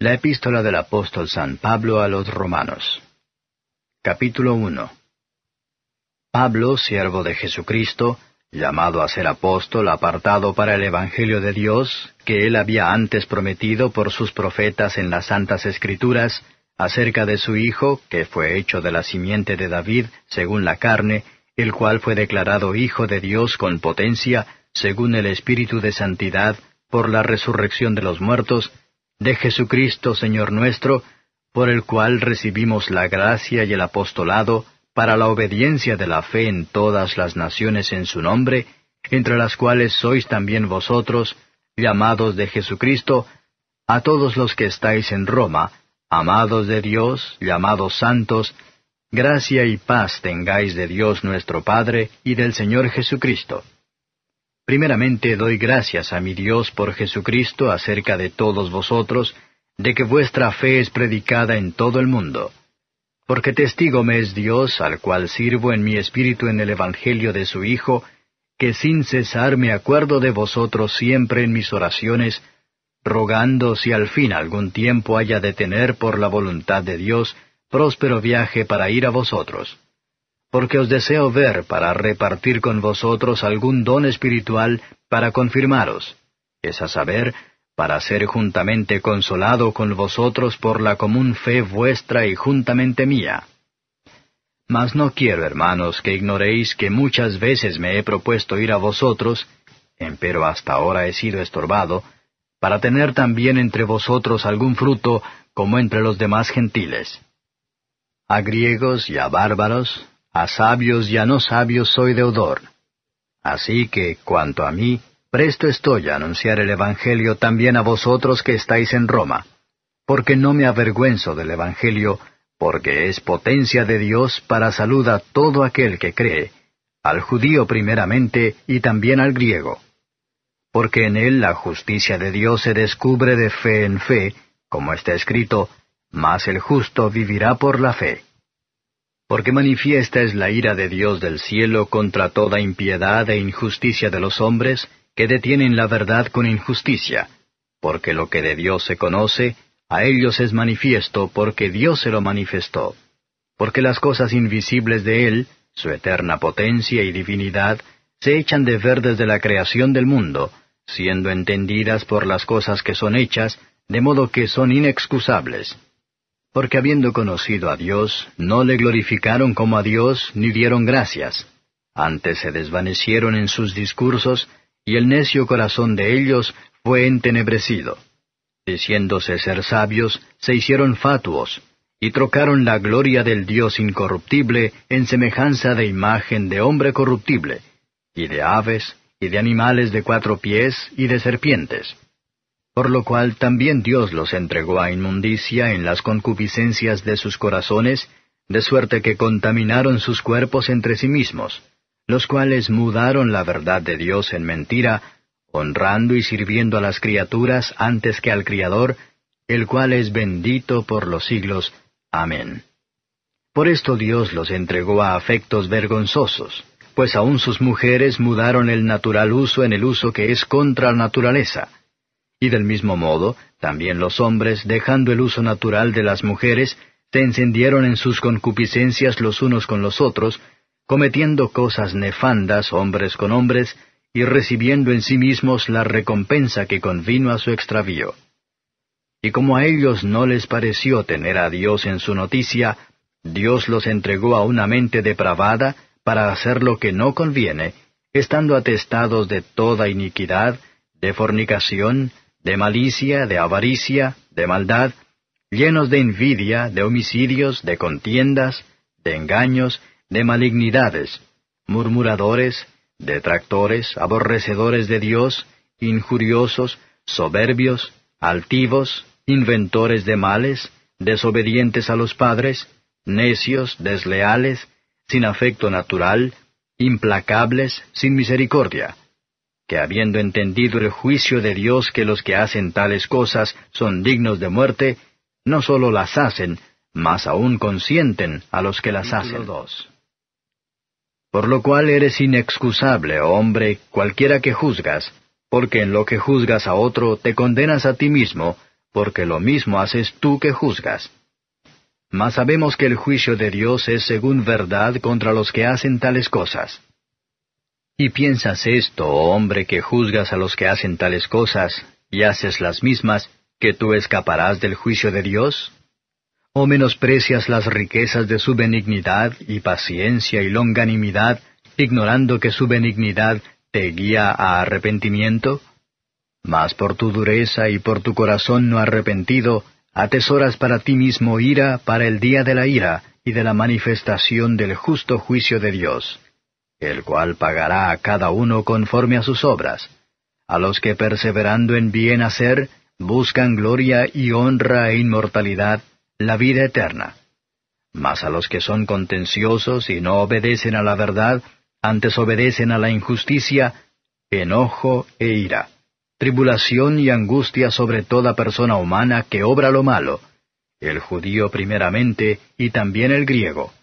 La epístola del apóstol San Pablo a los Romanos. Capítulo 1. Pablo, siervo de Jesucristo, llamado a ser apóstol, apartado para el Evangelio de Dios, que él había antes prometido por sus profetas en las Santas Escrituras, acerca de su Hijo, que fue hecho de la simiente de David, según la carne, el cual fue declarado Hijo de Dios con potencia, según el Espíritu de Santidad, por la resurrección de los muertos, de Jesucristo Señor nuestro, por el cual recibimos la gracia y el apostolado, para la obediencia de la fe en todas las naciones en su nombre, entre las cuales sois también vosotros, llamados de Jesucristo, a todos los que estáis en Roma, amados de Dios, llamados santos, gracia y paz tengáis de Dios nuestro Padre y del Señor Jesucristo. Primeramente doy gracias a mi Dios por Jesucristo acerca de todos vosotros, de que vuestra fe es predicada en todo el mundo. Porque testigo me es Dios, al cual sirvo en mi espíritu en el Evangelio de su Hijo, que sin cesar me acuerdo de vosotros siempre en mis oraciones, rogando si al fin algún tiempo haya de tener por la voluntad de Dios próspero viaje para ir a vosotros. Porque os deseo ver para repartir con vosotros algún don espiritual para confirmaros, es a saber, para ser juntamente consolado con vosotros por la común fe vuestra y juntamente mía. Mas no quiero, hermanos, que ignoréis que muchas veces me he propuesto ir a vosotros, empero hasta ahora he sido estorbado, para tener también entre vosotros algún fruto, como entre los demás gentiles. A griegos y a bárbaros, a sabios y a no sabios soy deudor. Así que, cuanto a mí, presto estoy a anunciar el Evangelio también a vosotros que estáis en Roma, porque no me avergüenzo del Evangelio, porque es potencia de Dios para salud a todo aquel que cree, al judío primeramente y también al griego. Porque en él la justicia de Dios se descubre de fe en fe, como está escrito, mas el justo vivirá por la fe. Porque manifiesta es la ira de Dios del cielo contra toda impiedad e injusticia de los hombres, que detienen la verdad con injusticia, porque lo que de Dios se conoce, a ellos es manifiesto, porque Dios se lo manifestó. Porque las cosas invisibles de Él, su eterna potencia y divinidad, se echan de ver desde la creación del mundo, siendo entendidas por las cosas que son hechas, de modo que son inexcusables. Porque habiendo conocido a Dios, no le glorificaron como a Dios, ni dieron gracias. Antes se desvanecieron en sus discursos, y el necio corazón de ellos fue entenebrecido. Diciéndose ser sabios, se hicieron fatuos, y trocaron la gloria del Dios incorruptible en semejanza de imagen de hombre corruptible, y de aves, y de animales de 4 pies, y de serpientes. Por lo cual también Dios los entregó a inmundicia en las concupiscencias de sus corazones, de suerte que contaminaron sus cuerpos entre sí mismos, los cuales mudaron la verdad de Dios en mentira, honrando y sirviendo a las criaturas antes que al Criador, el cual es bendito por los siglos. Amén. Por esto Dios los entregó a afectos vergonzosos, pues aun sus mujeres mudaron el natural uso en el uso que es contra la naturaleza. Y del mismo modo, también los hombres, dejando el uso natural de las mujeres, se encendieron en sus concupiscencias los unos con los otros, cometiendo cosas nefandas hombres con hombres, y recibiendo en sí mismos la recompensa que convino a su extravío. Y como a ellos no les pareció tener a Dios en su noticia, Dios los entregó a una mente depravada para hacer lo que no conviene, estando atestados de toda iniquidad, de fornicación, de malicia, de avaricia, de maldad, llenos de envidia, de homicidios, de contiendas, de engaños, de malignidades, murmuradores, detractores, aborrecedores de Dios, injuriosos, soberbios, altivos, inventores de males, desobedientes a los padres, necios, desleales, sin afecto natural, implacables, sin misericordia, que habiendo entendido el juicio de Dios que los que hacen tales cosas son dignos de muerte, no sólo las hacen, mas aún consienten a los que las hacen. 2. Por lo cual eres inexcusable, oh hombre, cualquiera que juzgas, porque en lo que juzgas a otro te condenas a ti mismo, porque lo mismo haces tú que juzgas. Mas sabemos que el juicio de Dios es según verdad contra los que hacen tales cosas. ¿Y piensas esto, oh hombre, que juzgas a los que hacen tales cosas, y haces las mismas, que tú escaparás del juicio de Dios? ¿O menosprecias las riquezas de su benignidad y paciencia y longanimidad, ignorando que su benignidad te guía a arrepentimiento? Mas por tu dureza y por tu corazón no arrepentido, atesoras para ti mismo ira para el día de la ira y de la manifestación del justo juicio de Dios, el cual pagará a cada uno conforme a sus obras, a los que perseverando en bien hacer, buscan gloria y honra e inmortalidad, la vida eterna. Mas a los que son contenciosos y no obedecen a la verdad, antes obedecen a la injusticia, enojo e ira, tribulación y angustia sobre toda persona humana que obra lo malo, el judío primeramente y también el griego.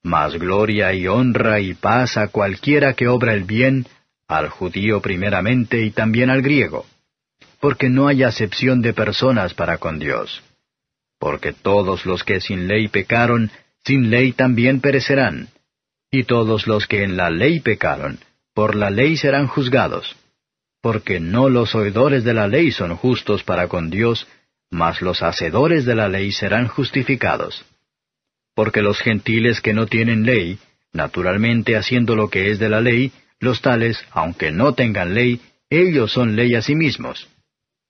Mas gloria y honra y paz a cualquiera que obra el bien, al judío primeramente y también al griego, porque no hay acepción de personas para con Dios. Porque todos los que sin ley pecaron, sin ley también perecerán, y todos los que en la ley pecaron, por la ley serán juzgados. Porque no los oidores de la ley son justos para con Dios, mas los hacedores de la ley serán justificados. Porque los gentiles que no tienen ley, naturalmente haciendo lo que es de la ley, los tales, aunque no tengan ley, ellos son ley a sí mismos,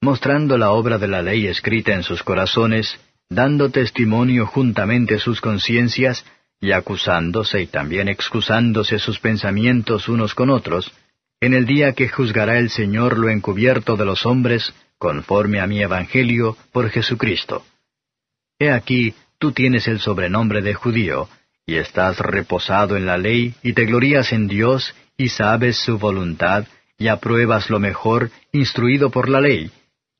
mostrando la obra de la ley escrita en sus corazones, dando testimonio juntamente sus conciencias, y acusándose y también excusándose sus pensamientos unos con otros, en el día que juzgará el Señor lo encubierto de los hombres, conforme a mi evangelio, por Jesucristo. He aquí, tú tienes el sobrenombre de judío, y estás reposado en la ley, y te glorías en Dios, y sabes su voluntad, y apruebas lo mejor, instruido por la ley,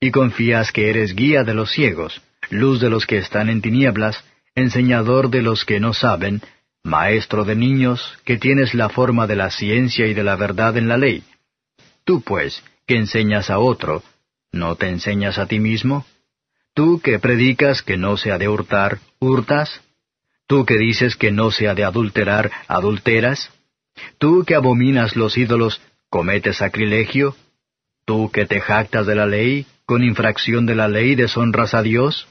y confías que eres guía de los ciegos, luz de los que están en tinieblas, enseñador de los que no saben, maestro de niños, que tienes la forma de la ciencia y de la verdad en la ley. Tú, pues, que enseñas a otro, ¿no te enseñas a ti mismo? Tú que predicas que no se ha de hurtar, ¿hurtas? Tú que dices que no se ha de adulterar, ¿adulteras? Tú que abominas los ídolos, ¿cometes sacrilegio? Tú que te jactas de la ley, con infracción de la ley deshonras a Dios.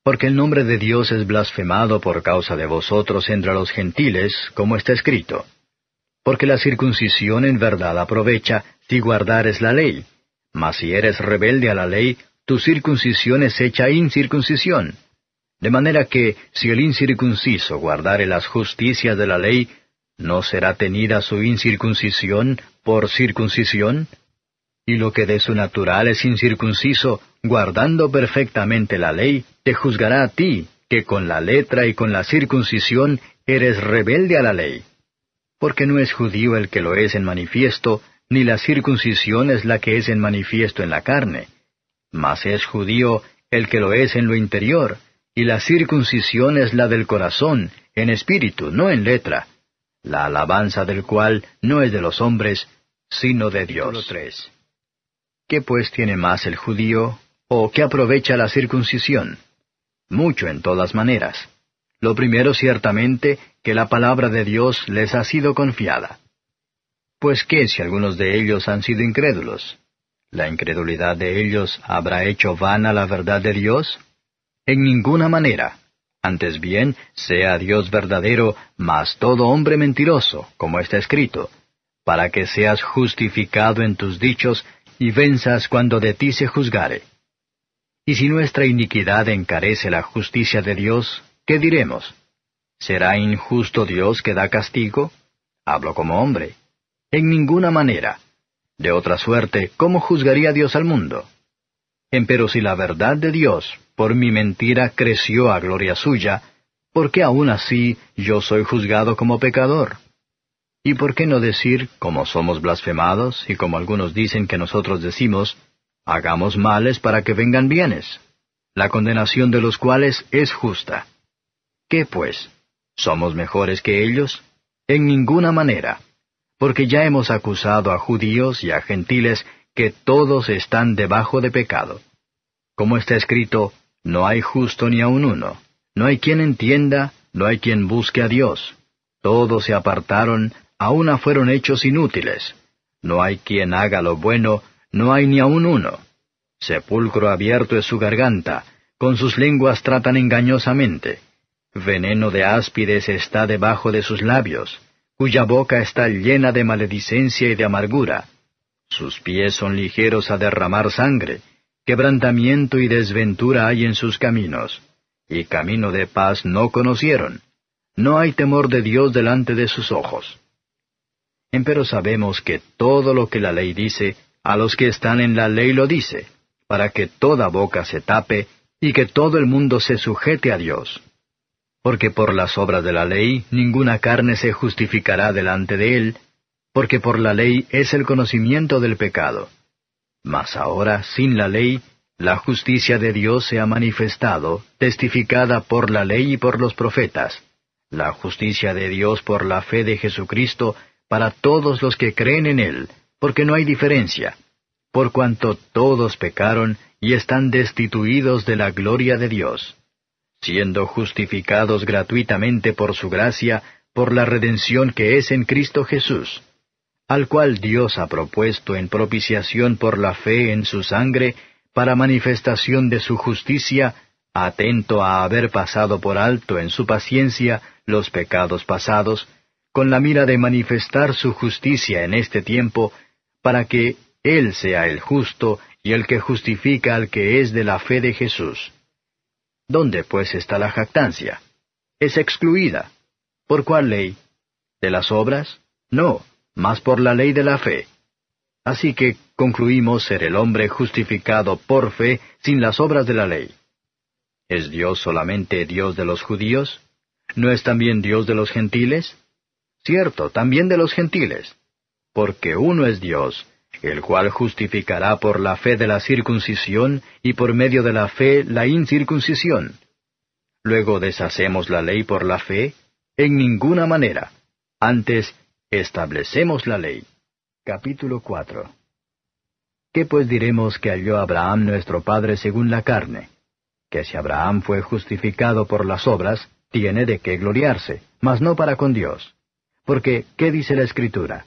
Porque el nombre de Dios es blasfemado por causa de vosotros entre los gentiles, como está escrito. Porque la circuncisión en verdad aprovecha si guardares la ley, mas si eres rebelde a la ley, tu circuncisión es hecha incircuncisión. De manera que, si el incircunciso guardare las justicias de la ley, ¿no será tenida su incircuncisión por circuncisión? Y lo que de su natural es incircunciso, guardando perfectamente la ley, te juzgará a ti, que con la letra y con la circuncisión eres rebelde a la ley. Porque no es judío el que lo es en manifiesto, ni la circuncisión es la que es en manifiesto en la carne. Mas es judío el que lo es en lo interior, y la circuncisión es la del corazón, en espíritu, no en letra, la alabanza del cual no es de los hombres, sino de Dios. 3. ¿Qué pues tiene más el judío, o qué aprovecha la circuncisión? Mucho en todas maneras. Lo primero ciertamente, que la palabra de Dios les ha sido confiada. Pues qué si algunos de ellos han sido incrédulos. ¿La incredulidad de ellos habrá hecho vana la verdad de Dios? En ninguna manera. Antes bien, sea Dios verdadero, mas todo hombre mentiroso, como está escrito, para que seas justificado en tus dichos, y venzas cuando de ti se juzgare. Y si nuestra iniquidad encarece la justicia de Dios, ¿qué diremos? ¿Será injusto Dios que da castigo? Hablo como hombre. En ninguna manera. De otra suerte, ¿cómo juzgaría Dios al mundo? Empero si la verdad de Dios, por mi mentira, creció a gloria suya, ¿por qué aún así yo soy juzgado como pecador? ¿Y por qué no decir, como somos blasfemados, y como algunos dicen que nosotros decimos, hagamos males para que vengan bienes, la condenación de los cuales es justa? ¿Qué pues? ¿Somos mejores que ellos? En ninguna manera, porque ya hemos acusado a judíos y a gentiles que todos están debajo de pecado. Como está escrito, no hay justo ni aun uno, no hay quien entienda, no hay quien busque a Dios. Todos se apartaron, a una fueron hechos inútiles. No hay quien haga lo bueno, no hay ni aun uno. Sepulcro abierto es su garganta, con sus lenguas tratan engañosamente. Veneno de áspides está debajo de sus labios, cuya boca está llena de maledicencia y de amargura. Sus pies son ligeros a derramar sangre, quebrantamiento y desventura hay en sus caminos, y camino de paz no conocieron. No hay temor de Dios delante de sus ojos. Empero sabemos que todo lo que la ley dice, a los que están en la ley lo dice, para que toda boca se tape, y que todo el mundo se sujete a Dios. Porque por las obras de la ley ninguna carne se justificará delante de él, porque por la ley es el conocimiento del pecado. Mas ahora, sin la ley, la justicia de Dios se ha manifestado, testificada por la ley y por los profetas, la justicia de Dios por la fe de Jesucristo para todos los que creen en él, porque no hay diferencia, por cuanto todos pecaron y están destituidos de la gloria de Dios, siendo justificados gratuitamente por su gracia, por la redención que es en Cristo Jesús, al cual Dios ha propuesto en propiciación por la fe en su sangre, para manifestación de su justicia, atento a haber pasado por alto en su paciencia los pecados pasados, con la mira de manifestar su justicia en este tiempo, para que Él sea el justo y el que justifica al que es de la fe de Jesús. ¿Dónde pues está la jactancia? Es excluida. ¿Por cuál ley? ¿De las obras? No, mas por la ley de la fe. Así que concluimos ser el hombre justificado por fe sin las obras de la ley. ¿Es Dios solamente Dios de los judíos? ¿No es también Dios de los gentiles? Cierto, también de los gentiles. Porque uno es Dios, el cual justificará por la fe de la circuncisión y por medio de la fe la incircuncisión. Luego deshacemos la ley por la fe, en ninguna manera. Antes, establecemos la ley. Capítulo 4. ¿Qué pues diremos que halló Abraham nuestro padre según la carne? Que si Abraham fue justificado por las obras, tiene de qué gloriarse, mas no para con Dios. Porque, ¿qué dice la Escritura?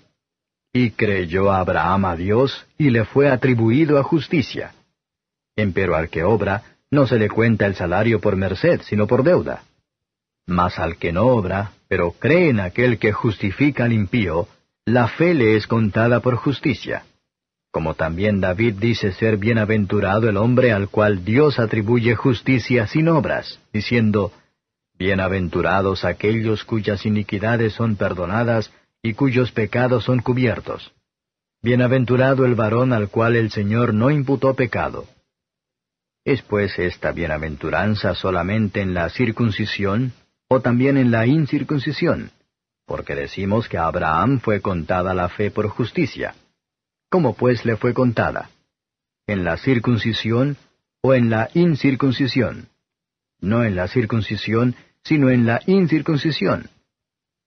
Y creyó Abraham a Dios, y le fue atribuido a justicia. Empero al que obra, no se le cuenta el salario por merced, sino por deuda. Mas al que no obra, pero cree en aquel que justifica al impío, la fe le es contada por justicia. Como también David dice ser bienaventurado el hombre al cual Dios atribuye justicia sin obras, diciendo, Bienaventurados aquellos cuyas iniquidades son perdonadas y cuyos pecados son cubiertos. Bienaventurado el varón al cual el Señor no imputó pecado. ¿Es pues esta bienaventuranza solamente en la circuncisión, o también en la incircuncisión? Porque decimos que a Abraham fue contada la fe por justicia. ¿Cómo pues le fue contada? ¿En la circuncisión o en la incircuncisión? No en la circuncisión, sino en la incircuncisión.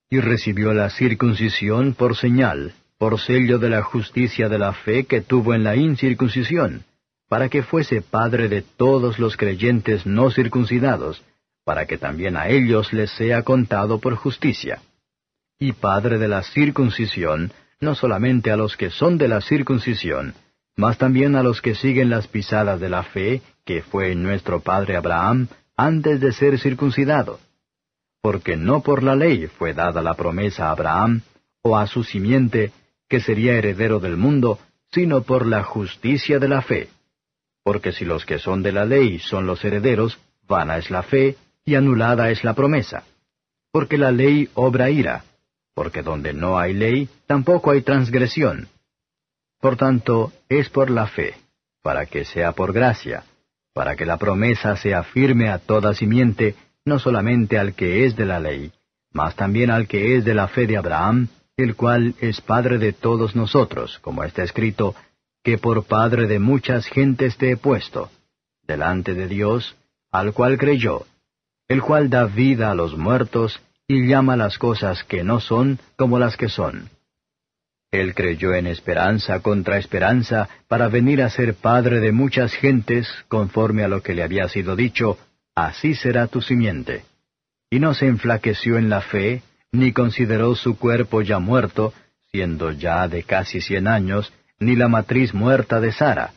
Y recibió la circuncisión por señal, por sello de la justicia de la fe que tuvo en la incircuncisión, para que fuese padre de todos los creyentes no circuncidados, para que también a ellos les sea contado por justicia. Y padre de la circuncisión, no solamente a los que son de la circuncisión, mas también a los que siguen las pisadas de la fe, que fue nuestro padre Abraham, antes de ser circuncidado. Porque no por la ley fue dada la promesa a Abraham, o a su simiente, que sería heredero del mundo, sino por la justicia de la fe. Porque si los que son de la ley son los herederos, vana es la fe, y anulada es la promesa. Porque la ley obra ira, porque donde no hay ley, tampoco hay transgresión. Por tanto, es por la fe, para que sea por gracia, para que la promesa sea firme a toda simiente, no solamente al que es de la ley, mas también al que es de la fe de Abraham, el cual es padre de todos nosotros, como está escrito, que por padre de muchas gentes te he puesto, delante de Dios, al cual creyó, el cual da vida a los muertos, y llama las cosas que no son como las que son. Él creyó en esperanza contra esperanza para venir a ser padre de muchas gentes, conforme a lo que le había sido dicho, así será tu simiente. Y no se enflaqueció en la fe, ni consideró su cuerpo ya muerto, siendo ya de casi 100 años, ni la matriz muerta de Sara.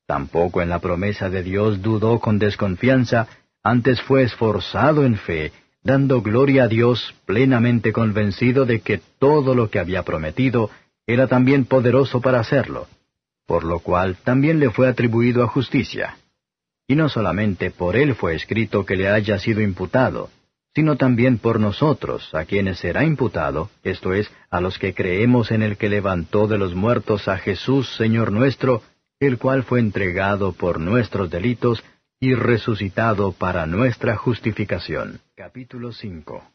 Tampoco en la promesa de Dios dudó con desconfianza, antes fue esforzado en fe, dando gloria a Dios, plenamente convencido de que todo lo que había prometido era también poderoso para hacerlo, por lo cual también le fue atribuido a justicia. Y no solamente por él fue escrito que le haya sido imputado, sino también por nosotros, a quienes será imputado, esto es, a los que creemos en el que levantó de los muertos a Jesús, Señor nuestro, el cual fue entregado por nuestros delitos y resucitado para nuestra justificación. Capítulo 5.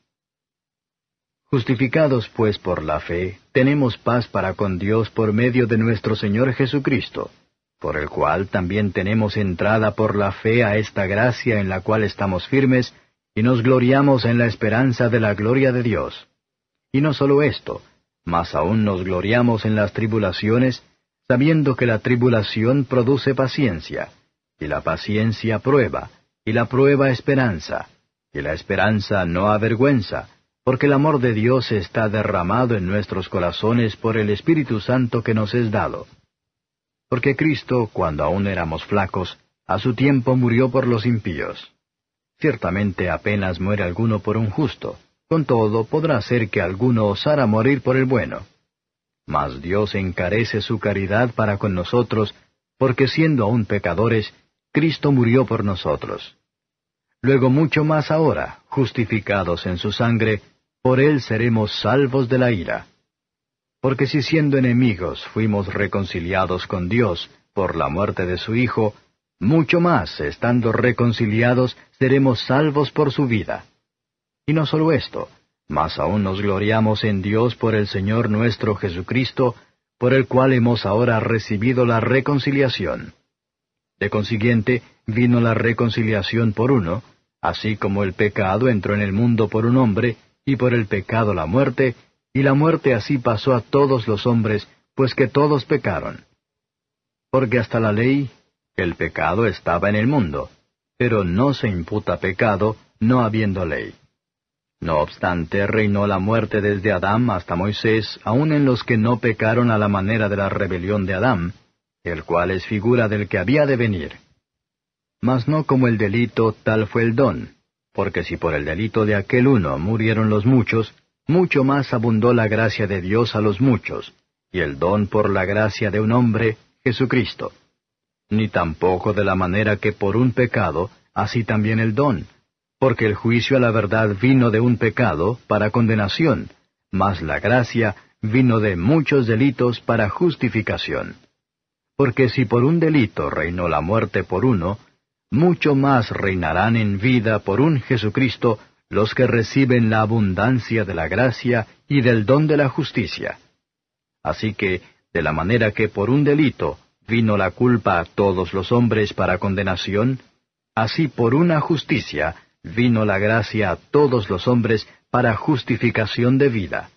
Justificados pues por la fe, tenemos paz para con Dios por medio de nuestro Señor Jesucristo, por el cual también tenemos entrada por la fe a esta gracia en la cual estamos firmes, y nos gloriamos en la esperanza de la gloria de Dios. Y no solo esto, mas aún nos gloriamos en las tribulaciones, sabiendo que la tribulación produce paciencia, y la paciencia prueba, y la prueba esperanza, y la esperanza no avergüenza, porque el amor de Dios está derramado en nuestros corazones por el Espíritu Santo que nos es dado. Porque Cristo, cuando aún éramos flacos, a su tiempo murió por los impíos. Ciertamente apenas muere alguno por un justo, con todo podrá ser que alguno osara morir por el bueno. Mas Dios encarece su caridad para con nosotros, porque siendo aún pecadores, Cristo murió por nosotros. Luego mucho más ahora, justificados en su sangre, por él seremos salvos de la ira. Porque si siendo enemigos fuimos reconciliados con Dios por la muerte de su Hijo, mucho más, estando reconciliados, seremos salvos por su vida. Y no solo esto, mas aún nos gloriamos en Dios por el Señor nuestro Jesucristo, por el cual hemos ahora recibido la reconciliación. De consiguiente, vino la reconciliación por uno, así como el pecado entró en el mundo por un hombre, y por el pecado la muerte, y la muerte así pasó a todos los hombres, pues que todos pecaron. Porque hasta la ley, el pecado estaba en el mundo, pero no se imputa pecado, no habiendo ley. No obstante, reinó la muerte desde Adán hasta Moisés, aun en los que no pecaron a la manera de la rebelión de Adán, el cual es figura del que había de venir. Mas no como el delito, tal fue el don, porque si por el delito de aquel uno murieron los muchos, mucho más abundó la gracia de Dios a los muchos, y el don por la gracia de un hombre, Jesucristo. Ni tampoco de la manera que por un pecado, así también el don, porque el juicio a la verdad vino de un pecado para condenación, mas la gracia vino de muchos delitos para justificación. Porque si por un delito reinó la muerte por uno, mucho más reinarán en vida por un Jesucristo los que reciben la abundancia de la gracia y del don de la justicia. Así que, de la manera que por un delito vino la culpa a todos los hombres para condenación, así por una justicia vino la gracia a todos los hombres para justificación de vida.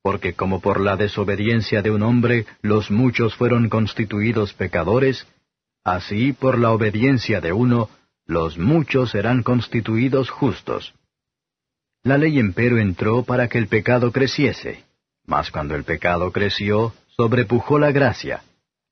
Porque como por la desobediencia de un hombre los muchos fueron constituidos pecadores, así por la obediencia de uno, los muchos serán constituidos justos. La ley empero entró para que el pecado creciese, mas cuando el pecado creció, sobrepujó la gracia,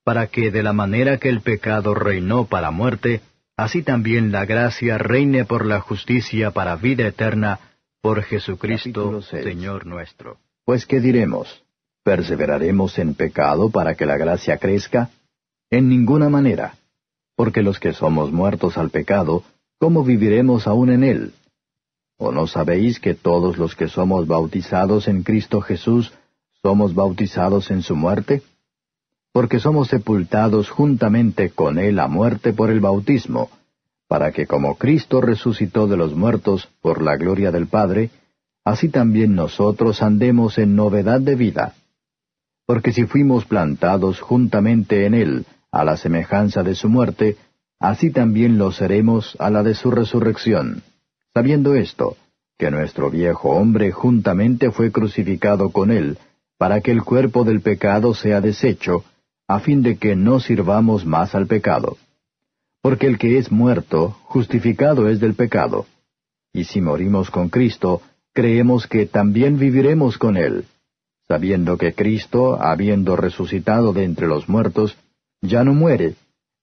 para que de la manera que el pecado reinó para muerte, así también la gracia reine por la justicia para vida eterna, por Jesucristo, Señor nuestro. Pues, ¿qué diremos? ¿Perseveraremos en pecado para que la gracia crezca? En ninguna manera. Porque los que somos muertos al pecado, ¿cómo viviremos aún en él? ¿O no sabéis que todos los que somos bautizados en Cristo Jesús, somos bautizados en su muerte? Porque somos sepultados juntamente con él a muerte por el bautismo, para que como Cristo resucitó de los muertos por la gloria del Padre, así también nosotros andemos en novedad de vida. Porque si fuimos plantados juntamente en él, a la semejanza de su muerte, así también lo seremos a la de su resurrección, sabiendo esto, que nuestro viejo hombre juntamente fue crucificado con él, para que el cuerpo del pecado sea deshecho, a fin de que no sirvamos más al pecado. Porque el que es muerto, justificado es del pecado. Y si morimos con Cristo, creemos que también viviremos con Él, sabiendo que Cristo, habiendo resucitado de entre los muertos, ya no muere,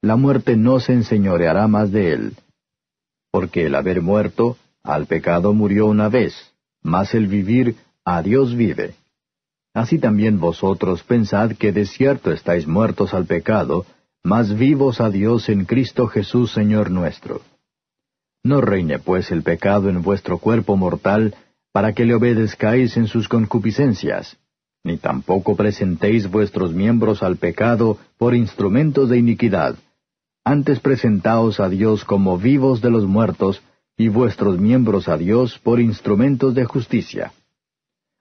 la muerte no se enseñoreará más de Él. Porque el haber muerto, al pecado murió una vez, mas el vivir, a Dios vive. Así también vosotros pensad que de cierto estáis muertos al pecado, mas vivos a Dios en Cristo Jesús Señor nuestro. No reine pues el pecado en vuestro cuerpo mortal, para que le obedezcáis en sus concupiscencias, ni tampoco presentéis vuestros miembros al pecado por instrumentos de iniquidad. Antes presentaos a Dios como vivos de los muertos, y vuestros miembros a Dios por instrumentos de justicia.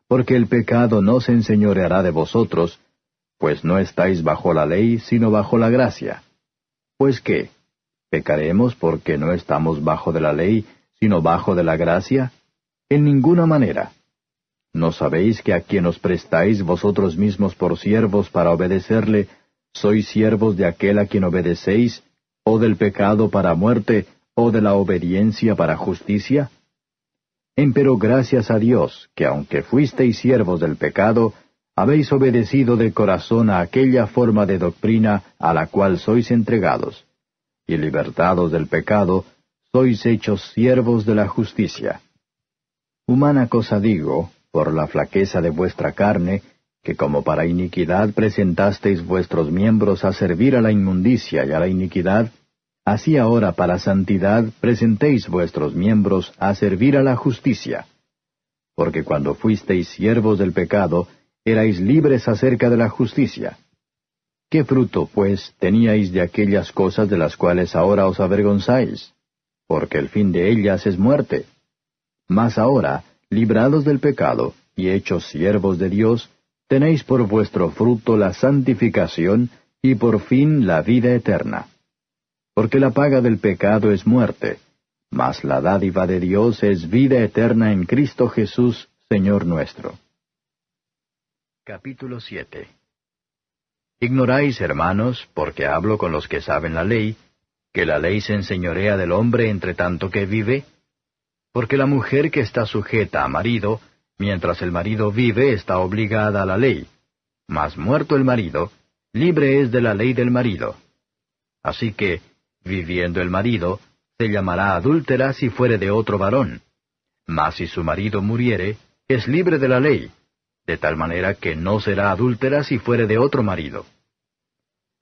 Porque el pecado no se enseñoreará de vosotros, pues no estáis bajo la ley, sino bajo la gracia. Pues qué, ¿pecaremos porque no estamos bajo de la ley, sino bajo de la gracia? En ninguna manera. ¿No sabéis que a quien os prestáis vosotros mismos por siervos para obedecerle, sois siervos de aquel a quien obedecéis, o del pecado para muerte, o de la obediencia para justicia? Empero gracias a Dios, que aunque fuisteis siervos del pecado, habéis obedecido de corazón a aquella forma de doctrina a la cual sois entregados, y libertados del pecado, sois hechos siervos de la justicia. Humana cosa digo, por la flaqueza de vuestra carne, que como para iniquidad presentasteis vuestros miembros a servir a la inmundicia y a la iniquidad, así ahora para santidad presentéis vuestros miembros a servir a la justicia. Porque cuando fuisteis siervos del pecado, erais libres acerca de la justicia. ¿Qué fruto, pues, teníais de aquellas cosas de las cuales ahora os avergonzáis? Porque el fin de ellas es muerte. Mas ahora, librados del pecado, y hechos siervos de Dios, tenéis por vuestro fruto la santificación, y por fin la vida eterna. Porque la paga del pecado es muerte, mas la dádiva de Dios es vida eterna en Cristo Jesús, Señor nuestro. Capítulo 7. Ignoráis, hermanos, porque hablo con los que saben la ley, que la ley se enseñorea del hombre entre tanto que vive? Porque la mujer que está sujeta a marido, mientras el marido vive, está obligada a la ley. Mas muerto el marido, libre es de la ley del marido. Así que, viviendo el marido, se llamará adúltera si fuere de otro varón. Mas si su marido muriere, es libre de la ley, de tal manera que no será adúltera si fuere de otro marido.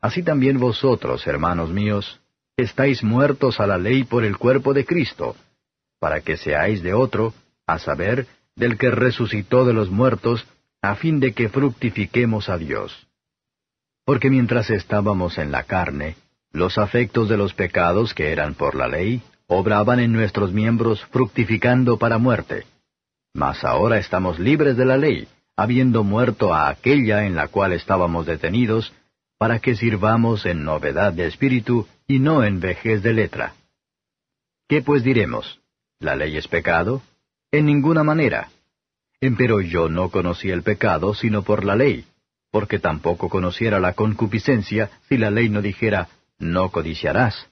Así también vosotros, hermanos míos, estáis muertos a la ley por el cuerpo de Cristo, para que seáis de otro, a saber, del que resucitó de los muertos, a fin de que fructifiquemos a Dios. Porque mientras estábamos en la carne, los afectos de los pecados que eran por la ley, obraban en nuestros miembros fructificando para muerte. Mas ahora estamos libres de la ley, habiendo muerto a aquella en la cual estábamos detenidos, para que sirvamos en novedad de espíritu y no en vejez de letra. ¿Qué pues diremos? ¿La ley es pecado? En ninguna manera. Empero yo no conocí el pecado sino por la ley, porque tampoco conociera la concupiscencia si la ley no dijera, no codiciarás.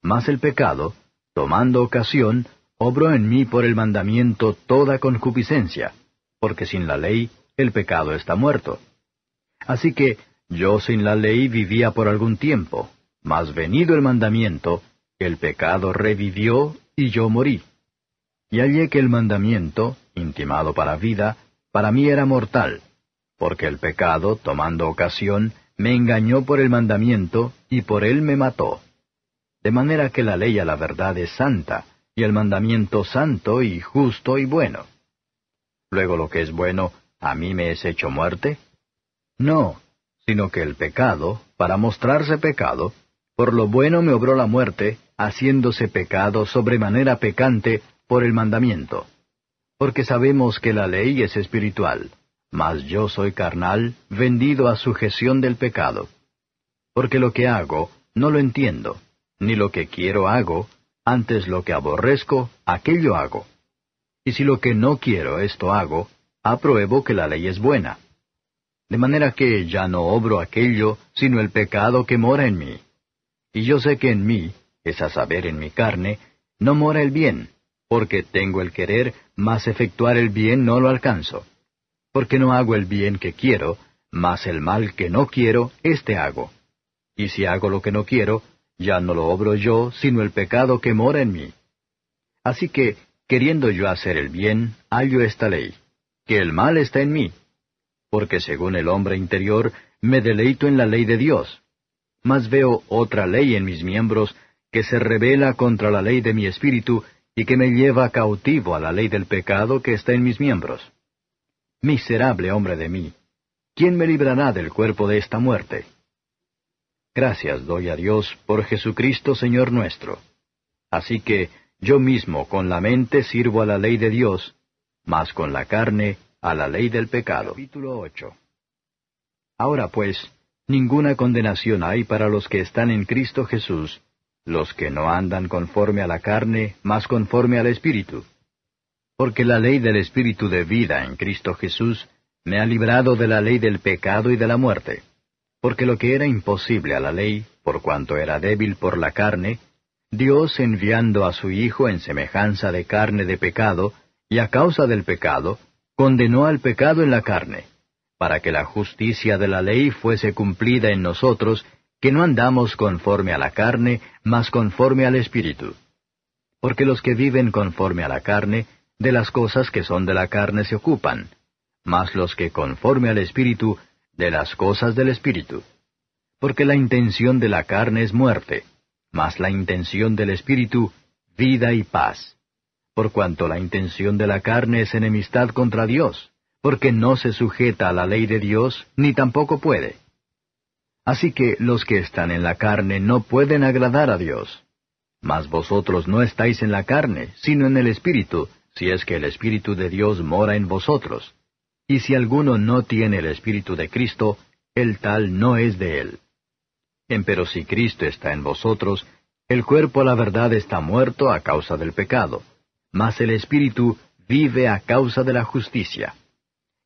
Mas el pecado, tomando ocasión, obró en mí por el mandamiento toda concupiscencia, porque sin la ley el pecado está muerto. Así que yo sin la ley vivía por algún tiempo, mas venido el mandamiento, el pecado revivió y yo morí. Y hallé que el mandamiento, intimado para vida, para mí era mortal, porque el pecado, tomando ocasión, me engañó por el mandamiento, y por él me mató. De manera que la ley a la verdad es santa, y el mandamiento santo y justo y bueno. Luego lo que es bueno, ¿a mí me es hecho muerte? No, sino que el pecado, para mostrarse pecado, por lo bueno me obró la muerte, haciéndose pecado sobremanera pecante por el mandamiento. Porque sabemos que la ley es espiritual, mas yo soy carnal, vendido a sujeción del pecado. Porque lo que hago, no lo entiendo, ni lo que quiero hago, antes lo que aborrezco, aquello hago. Y si lo que no quiero esto hago, apruebo que la ley es buena. De manera que ya no obro aquello, sino el pecado que mora en mí. Y yo sé que en mí, es a saber en mi carne, no mora el bien, porque tengo el querer, mas efectuar el bien no lo alcanzo. Porque no hago el bien que quiero, mas el mal que no quiero, éste hago. Y si hago lo que no quiero, ya no lo obro yo, sino el pecado que mora en mí. Así que, queriendo yo hacer el bien, hallo esta ley, que el mal está en mí. Porque según el hombre interior, me deleito en la ley de Dios. Mas veo otra ley en mis miembros, que se rebela contra la ley de mi espíritu, y que me lleva cautivo a la ley del pecado que está en mis miembros. Miserable hombre de mí, ¿quién me librará del cuerpo de esta muerte? Gracias doy a Dios por Jesucristo Señor nuestro. Así que yo mismo con la mente sirvo a la ley de Dios, mas con la carne a la ley del pecado. Capítulo 8. Ahora pues, ninguna condenación hay para los que están en Cristo Jesús, los que no andan conforme a la carne, mas conforme al Espíritu. Porque la ley del Espíritu de vida en Cristo Jesús me ha librado de la ley del pecado y de la muerte. Porque lo que era imposible a la ley, por cuanto era débil por la carne, Dios enviando a su Hijo en semejanza de carne de pecado, y a causa del pecado, condenó al pecado en la carne, para que la justicia de la ley fuese cumplida en nosotros, que no andamos conforme a la carne, mas conforme al Espíritu. Porque los que viven conforme a la carne, de las cosas que son de la carne se ocupan, mas los que conforme al Espíritu, de las cosas del Espíritu. Porque la intención de la carne es muerte, mas la intención del Espíritu, vida y paz. Por cuanto la intención de la carne es enemistad contra Dios, porque no se sujeta a la ley de Dios, ni tampoco puede. Así que los que están en la carne no pueden agradar a Dios. Mas vosotros no estáis en la carne, sino en el Espíritu, si es que el Espíritu de Dios mora en vosotros. Y si alguno no tiene el Espíritu de Cristo, el tal no es de él. Empero si Cristo está en vosotros, el cuerpo a la verdad está muerto a causa del pecado, mas el Espíritu vive a causa de la justicia.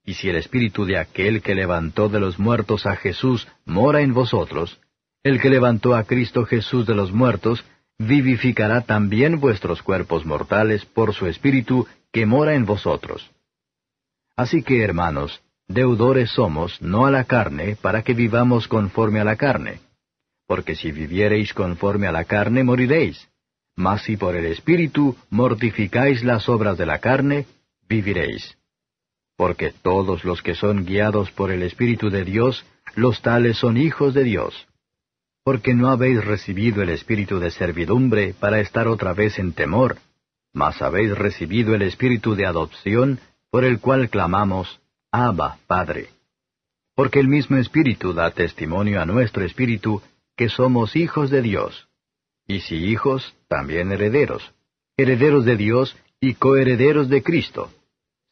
Y si el Espíritu de aquel que levantó de los muertos a Jesús mora en vosotros, el que levantó a Cristo Jesús de los muertos, vivificará también vuestros cuerpos mortales por su Espíritu que mora en vosotros. Así que, hermanos, deudores somos, no a la carne, para que vivamos conforme a la carne. Porque si viviereis conforme a la carne, moriréis. Mas si por el Espíritu mortificáis las obras de la carne, viviréis. Porque todos los que son guiados por el Espíritu de Dios, los tales son hijos de Dios. Porque no habéis recibido el espíritu de servidumbre para estar otra vez en temor, mas habéis recibido el espíritu de adopción, por el cual clamamos, Abba, Padre. Porque el mismo Espíritu da testimonio a nuestro espíritu que somos hijos de Dios. Y si hijos, también herederos, herederos de Dios y coherederos de Cristo.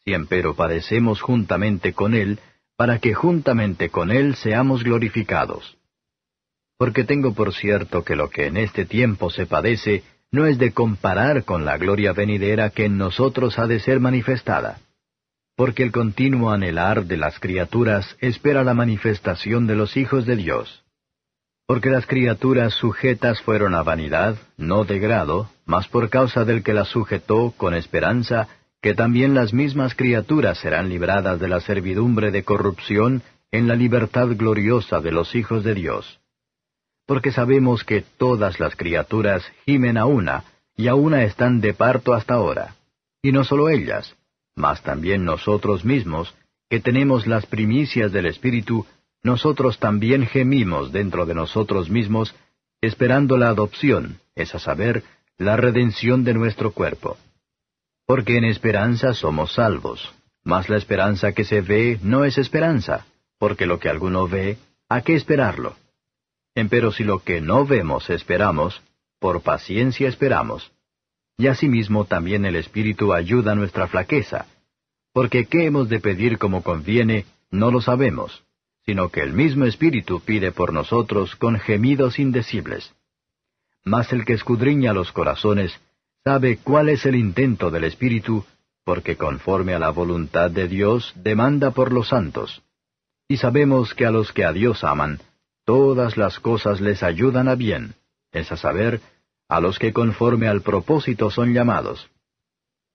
Si empero padecemos juntamente con Él, para que juntamente con Él seamos glorificados. Porque tengo por cierto que lo que en este tiempo se padece no es de comparar con la gloria venidera que en nosotros ha de ser manifestada. Porque el continuo anhelar de las criaturas espera la manifestación de los hijos de Dios. Porque las criaturas sujetas fueron a vanidad, no de grado, mas por causa del que las sujetó con esperanza, que también las mismas criaturas serán libradas de la servidumbre de corrupción en la libertad gloriosa de los hijos de Dios. Porque sabemos que todas las criaturas gimen a una, y a una están de parto hasta ahora. Y no solo ellas, mas también nosotros mismos, que tenemos las primicias del Espíritu, nosotros también gemimos dentro de nosotros mismos, esperando la adopción, es a saber, la redención de nuestro cuerpo. Porque en esperanza somos salvos, mas la esperanza que se ve no es esperanza, porque lo que alguno ve, ¿a qué esperarlo? Empero si lo que no vemos esperamos, por paciencia esperamos. Y asimismo también el Espíritu ayuda a nuestra flaqueza, porque qué hemos de pedir como conviene, no lo sabemos, sino que el mismo Espíritu pide por nosotros con gemidos indecibles. Mas el que escudriña los corazones, sabe cuál es el intento del Espíritu, porque conforme a la voluntad de Dios demanda por los santos. Y sabemos que a los que a Dios aman, todas las cosas les ayudan a bien, es a saber, a los que conforme al propósito son llamados.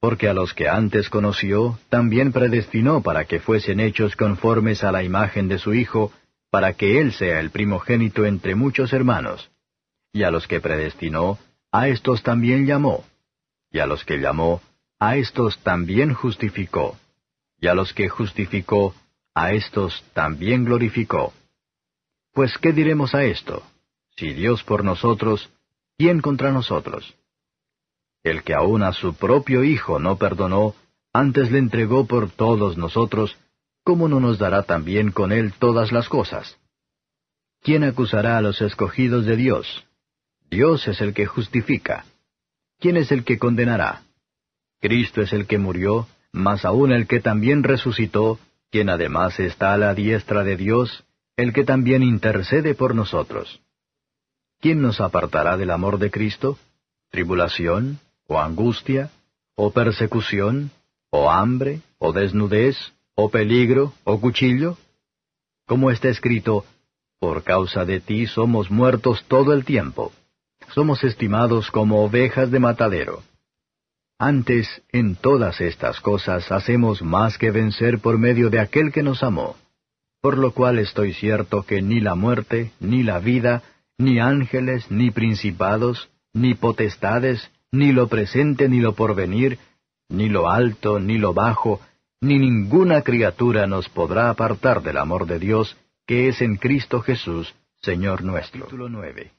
Porque a los que antes conoció, también predestinó para que fuesen hechos conformes a la imagen de su Hijo, para que Él sea el primogénito entre muchos hermanos. Y a los que predestinó, a éstos también llamó. Y a los que llamó, a éstos también justificó. Y a los que justificó, a éstos también glorificó. Pues, ¿qué diremos a esto? Si Dios por nosotros, ¿quién contra nosotros? El que aun a su propio Hijo no perdonó, antes le entregó por todos nosotros, ¿cómo no nos dará también con Él todas las cosas? ¿Quién acusará a los escogidos de Dios? Dios es el que justifica. ¿Quién es el que condenará? Cristo es el que murió, mas aún el que también resucitó, quien además está a la diestra de Dios, el que también intercede por nosotros. ¿Quién nos apartará del amor de Cristo? ¿Tribulación, o angustia, o persecución, o hambre, o desnudez, o peligro, o cuchillo? Como está escrito, por causa de ti somos muertos todo el tiempo. Somos estimados como ovejas de matadero. Antes, en todas estas cosas hacemos más que vencer por medio de aquel que nos amó. Por lo cual estoy cierto que ni la muerte, ni la vida, ni ángeles, ni principados, ni potestades, ni lo presente, ni lo porvenir, ni lo alto, ni lo bajo, ni ninguna criatura nos podrá apartar del amor de Dios, que es en Cristo Jesús, Señor nuestro. Capítulo 9.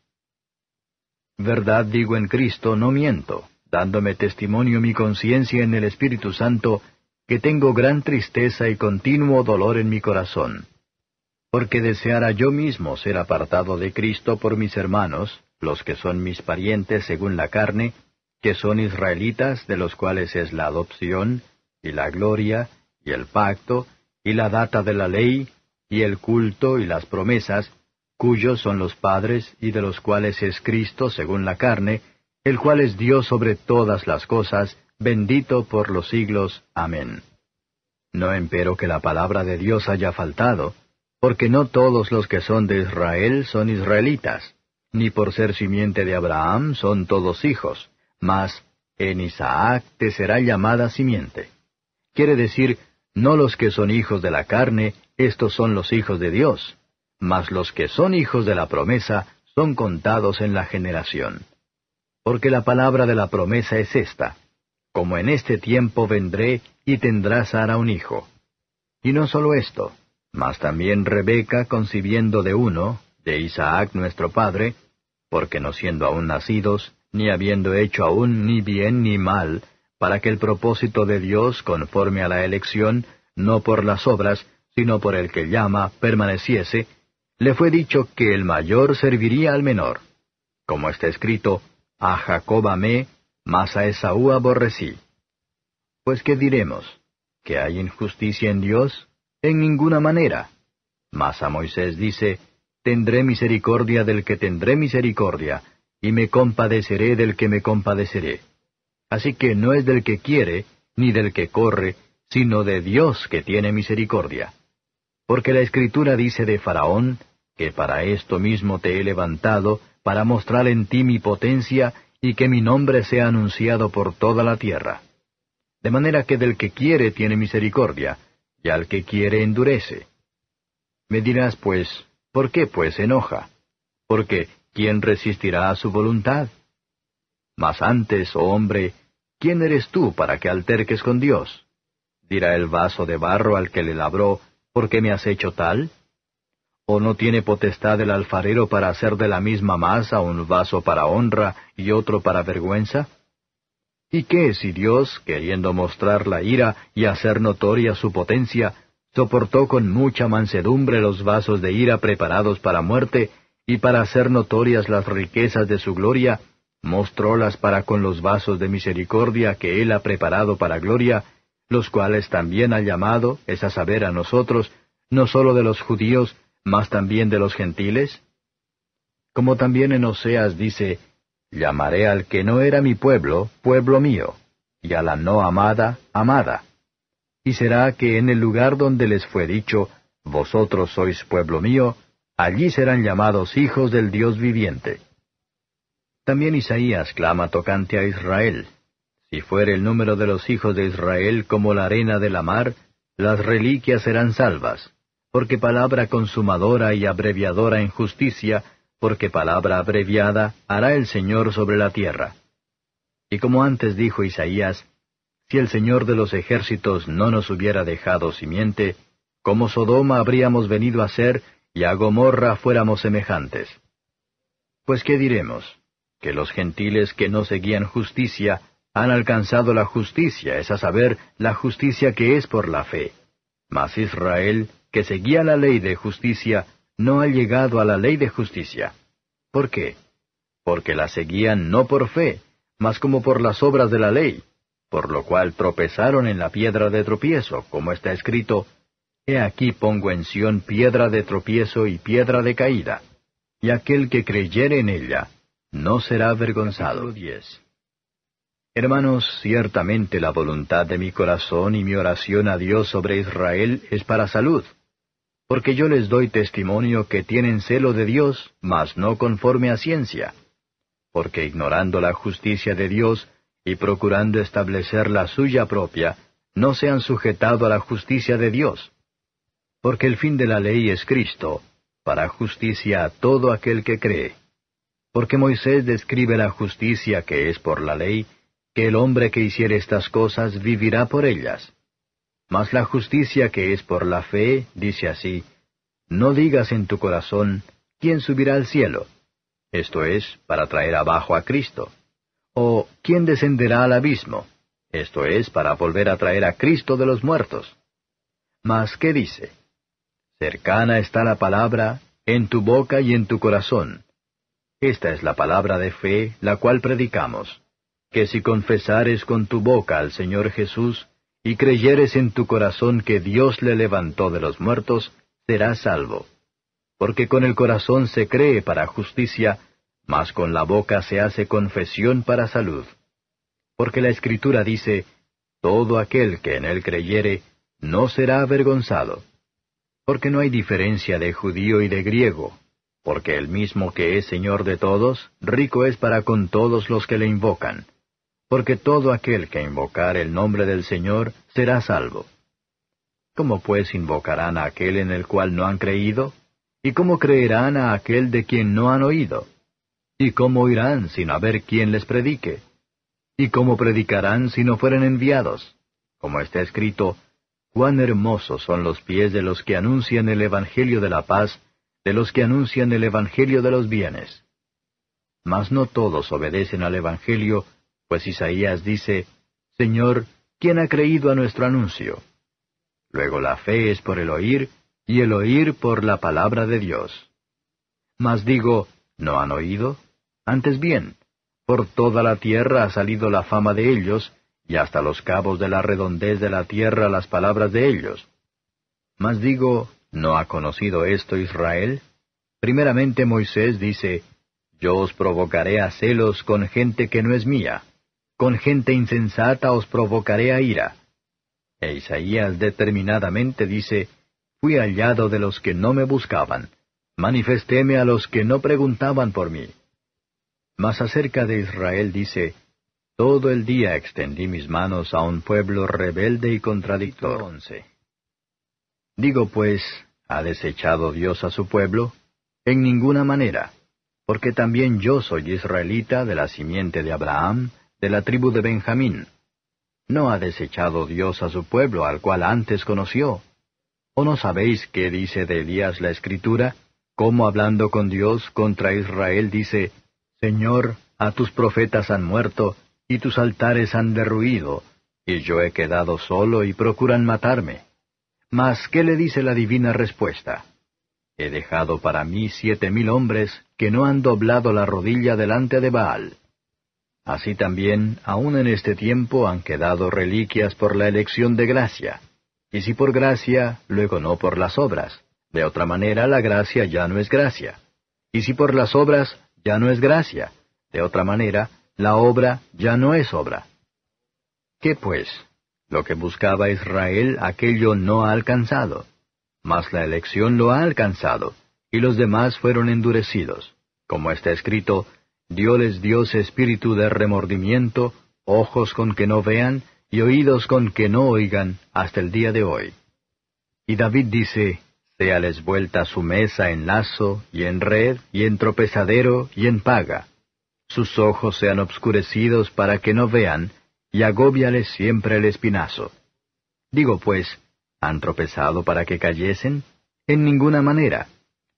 Verdad digo en Cristo, no miento, dándome testimonio mi conciencia en el Espíritu Santo, que tengo gran tristeza y continuo dolor en mi corazón. Porque deseara yo mismo ser apartado de Cristo por mis hermanos, los que son mis parientes según la carne, que son israelitas, de los cuales es la adopción, y la gloria, y el pacto, y la data de la ley, y el culto, y las promesas, cuyos son los padres, y de los cuales es Cristo según la carne, el cual es Dios sobre todas las cosas, bendito por los siglos. Amén. No empero que la palabra de Dios haya faltado, porque no todos los que son de Israel son israelitas, ni por ser simiente de Abraham son todos hijos, mas en Isaac te será llamada simiente. Quiere decir, no los que son hijos de la carne, estos son los hijos de Dios, mas los que son hijos de la promesa son contados en la generación. Porque la palabra de la promesa es esta: como en este tiempo vendré y tendrá Sara un hijo. Y no solo esto, mas también Rebeca concibiendo de uno, de Isaac nuestro padre, porque no siendo aún nacidos, ni habiendo hecho aún ni bien ni mal, para que el propósito de Dios conforme a la elección, no por las obras, sino por el que llama, permaneciese, le fue dicho que el mayor serviría al menor. Como está escrito, a Jacob amé, mas a Esaú aborrecí. Pues ¿qué diremos? ¿Que hay injusticia en Dios? En ninguna manera. Mas a Moisés dice, tendré misericordia del que tendré misericordia, y me compadeceré del que me compadeceré. Así que no es del que quiere, ni del que corre, sino de Dios que tiene misericordia. Porque la Escritura dice de Faraón, que para esto mismo te he levantado, para mostrar en ti mi potencia, y que mi nombre sea anunciado por toda la tierra. De manera que del que quiere tiene misericordia, y al que quiere endurece. Me dirás pues, ¿por qué pues se enoja? Porque, ¿quién resistirá a su voluntad? Mas antes, oh hombre, ¿quién eres tú para que alterques con Dios? Dirá el vaso de barro al que le labró, ¿por qué me has hecho tal? ¿O no tiene potestad el alfarero para hacer de la misma masa un vaso para honra y otro para vergüenza? ¿Y qué si Dios, queriendo mostrar la ira y hacer notoria su potencia, soportó con mucha mansedumbre los vasos de ira preparados para muerte, y para hacer notorias las riquezas de su gloria, mostrólas para con los vasos de misericordia que Él ha preparado para gloria, los cuales también ha llamado, es a saber a nosotros, no sólo de los judíos, mas también de los gentiles? Como también en Oseas dice, llamaré al que no era mi pueblo, pueblo mío, y a la no amada, amada. Y será que en el lugar donde les fue dicho, Vosotros sois pueblo mío, allí serán llamados hijos del Dios viviente. También Isaías clama tocante a Israel. Si fuere el número de los hijos de Israel como la arena de la mar, las reliquias serán salvas, porque palabra consumadora y abreviadora en justicia, porque palabra abreviada hará el Señor sobre la tierra. Y como antes dijo Isaías, si el Señor de los ejércitos no nos hubiera dejado simiente, como Sodoma habríamos venido a ser, y a Gomorra fuéramos semejantes. Pues ¿qué diremos? Que los gentiles que no seguían justicia han alcanzado la justicia, es a saber, la justicia que es por la fe. Mas Israel, que seguía la ley de justicia, no ha llegado a la ley de justicia. ¿Por qué? Porque la seguían no por fe, mas como por las obras de la ley, por lo cual tropezaron en la piedra de tropiezo, como está escrito, He aquí pongo en Sión piedra de tropiezo y piedra de caída, y aquel que creyere en ella no será avergonzado. 10. Hermanos, ciertamente la voluntad de mi corazón y mi oración a Dios sobre Israel es para salud, porque yo les doy testimonio que tienen celo de Dios, mas no conforme a ciencia, porque ignorando la justicia de Dios y procurando establecer la suya propia, no se han sujetado a la justicia de Dios. Porque el fin de la ley es Cristo, para justicia a todo aquel que cree. Porque Moisés describe la justicia que es por la ley, que el hombre que hiciere estas cosas vivirá por ellas. Mas la justicia que es por la fe, dice así, no digas en tu corazón, ¿quién subirá al cielo? Esto es, para traer abajo a Cristo. O, ¿quién descenderá al abismo? Esto es, para volver a traer a Cristo de los muertos. Mas, ¿qué dice? Cercana está la palabra, en tu boca y en tu corazón. Esta es la palabra de fe, la cual predicamos, que si confesares con tu boca al Señor Jesús, y creyeres en tu corazón que Dios le levantó de los muertos, serás salvo. Porque con el corazón se cree para justicia, mas con la boca se hace confesión para salud. Porque la Escritura dice, todo aquel que en él creyere, no será avergonzado. Porque no hay diferencia de judío y de griego, porque el mismo que es Señor de todos, rico es para con todos los que le invocan. Porque todo aquel que invocar el nombre del Señor será salvo. ¿Cómo pues invocarán a aquel en el cual no han creído? ¿Y cómo creerán a aquel de quien no han oído? ¿Y cómo oirán sin haber quien les predique? ¿Y cómo predicarán si no fueren enviados? Como está escrito, cuán hermosos son los pies de los que anuncian el Evangelio de la paz, de los que anuncian el Evangelio de los bienes. Mas no todos obedecen al Evangelio, pues Isaías dice, Señor, ¿quién ha creído a nuestro anuncio? Luego la fe es por el oír, y el oír por la palabra de Dios. Mas digo, ¿no han oído? Antes bien, por toda la tierra ha salido la fama de ellos, y hasta los cabos de la redondez de la tierra las palabras de ellos. Mas digo, ¿no ha conocido esto Israel? Primeramente Moisés dice, Yo os provocaré a celos con gente que no es mía, con gente insensata os provocaré a ira. E Isaías determinadamente dice, Fui hallado de los que no me buscaban, manifestéme a los que no preguntaban por mí. Mas acerca de Israel dice, Todo el día extendí mis manos a un pueblo rebelde y contradictor. 11. Digo pues, ¿ha desechado Dios a su pueblo? En ninguna manera, porque también yo soy israelita de la simiente de Abraham, de la tribu de Benjamín. ¿No ha desechado Dios a su pueblo al cual antes conoció? ¿O no sabéis qué dice de Elías la Escritura? Cómo hablando con Dios contra Israel dice, Señor, a tus profetas han muerto, y tus altares han derruido, y yo he quedado solo y procuran matarme. Mas, ¿qué le dice la divina respuesta? He dejado para mí 7,000 hombres que no han doblado la rodilla delante de Baal. Así también, aun en este tiempo han quedado reliquias por la elección de gracia. Y si por gracia, luego no por las obras. De otra manera la gracia ya no es gracia. Y si por las obras, ya no es gracia. De otra manera, la obra ya no es obra. ¿Qué pues? Lo que buscaba Israel, aquello no ha alcanzado. mas la elección lo ha alcanzado, y los demás fueron endurecidos. Como está escrito, dióles Dios espíritu de remordimiento, ojos con que no vean, y oídos con que no oigan, hasta el día de hoy. Y David dice, séales vuelta su mesa en lazo, y en red, y en tropezadero, y en paga. Sus ojos sean obscurecidos para que no vean, y agóbiales siempre el espinazo. Digo pues, ¿han tropezado para que cayesen? En ninguna manera.